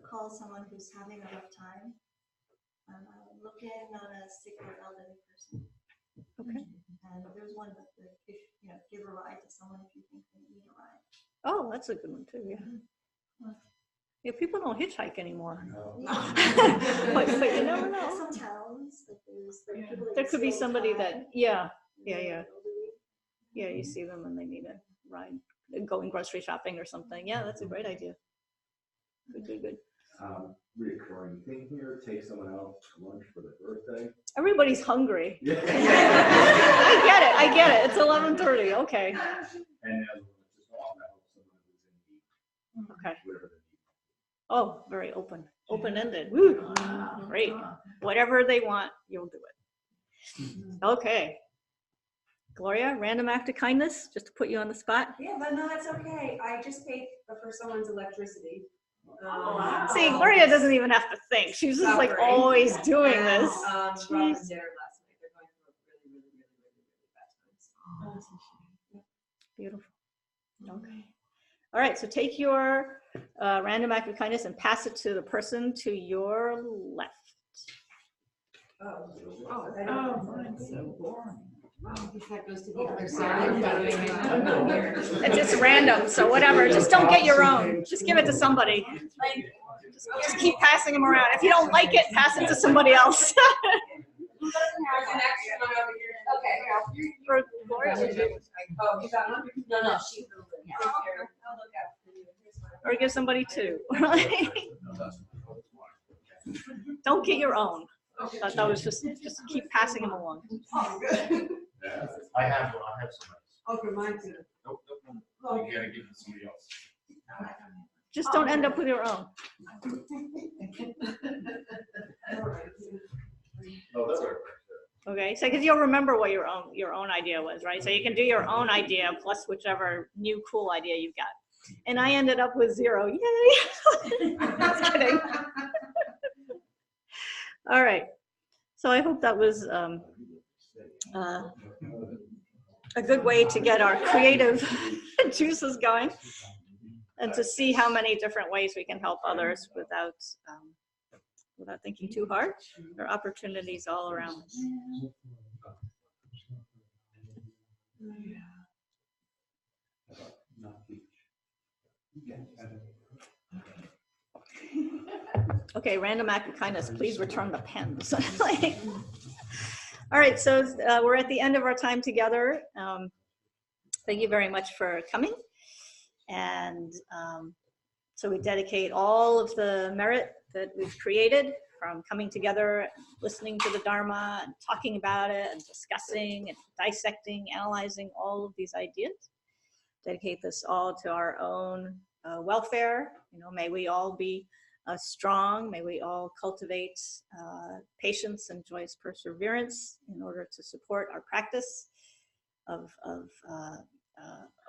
Call someone who's having a rough time. Look in on a sick or elderly person. Okay. And there's one that give a ride to someone if you think they need a ride. Oh, that's a good one too, yeah. Yeah, people don't hitchhike anymore. No. but you never know. Some towns, like there's people that There could be stay somebody tied, that, yeah, elderly. yeah, you see them and they need a ride, going grocery shopping or something. Yeah, that's a great idea. Good. Reoccurring thing here, take someone out to lunch for their birthday. Everybody's hungry. Yeah. I get it. It's 11:30. Okay. And just often I help someone who's in need. Okay. Whatever they need. Oh, very open-ended. Woo. Great. Whatever they want, you'll do it. Okay. Gloria, random act of kindness, just to put you on the spot. Yeah, but no, it's okay. I just paid for someone's electricity. See, Gloria doesn't even have to think. She's just like always doing this. Brought them dinner last night. They're going through a really bad time. Beautiful. Okay. All right, so take your random act of kindness and pass it to the person to your left. Mine's so boring. That goes to the other side. It's just random, so whatever. Just don't get your own. Just give it to somebody. Just keep passing them around. If you don't like it, pass it to somebody else. There's an extra one over here. Okay. For Gloria, Oh, you got one? No, she. Yeah. I'll look out for you. Here's mine. or give somebody two. Don't get your own. But that was just keep passing them along. Oh, good. Yeah, I have some. Okay, mine too. Nope, you gotta give it to somebody else. Just don't end up with your own. Oh, that's all right. Okay, so because you'll remember what your own idea was, right? So you can do your own idea plus whichever new cool idea you've got. And I ended up with 0. Yay! Just kidding. All right. So I hope that was a good way to get our creative juices going and to see how many different ways we can help others without thinking too hard. There are opportunities all around us. Okay, random act of kindness, please return the pens. All right, so we're at the end of our time together. Thank you very much for coming. And so we dedicate all of the merit that we've created from coming together, listening to the Dharma, and talking about it, and discussing, and dissecting, analyzing all of these ideas. Dedicate this all to our own welfare. May we all be strong. May we all cultivate patience and joyous perseverance in order to support our practice of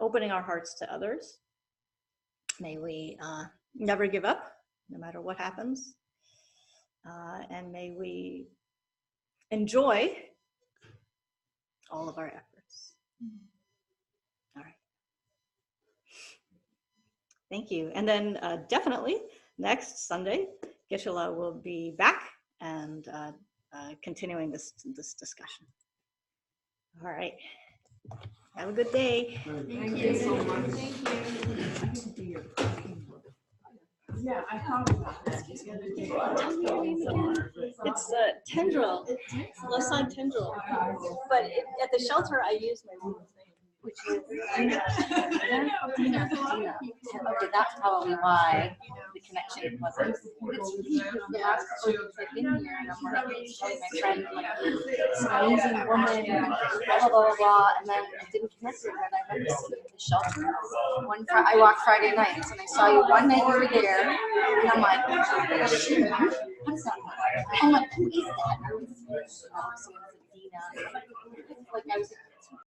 opening our hearts to others. May we never give up, no matter what happens. And may we enjoy all of our efforts. All right. Thank you. And then definitely next Sunday, Geshe-la will be back and continuing this discussion. All right. Have a good day. Thank you so much. Thank you. Yeah, I thought about that the other day. It's Tendrol, Losang Tendrol. But at the shelter, I use my woman's name. Which is Dina. Okay, that's probably why the connection wasn't. The last couple of weeks I've been here, and I'm like, telling my friend, like, this amazing woman, blah, blah, blah, blah, and then I didn't connect with her, and I went to see the shelter. I walked Friday nights, and I saw you one night you were there, and I'm like, oh, shit, what is that? I'm like, who is that? So it was Dina. Like, I was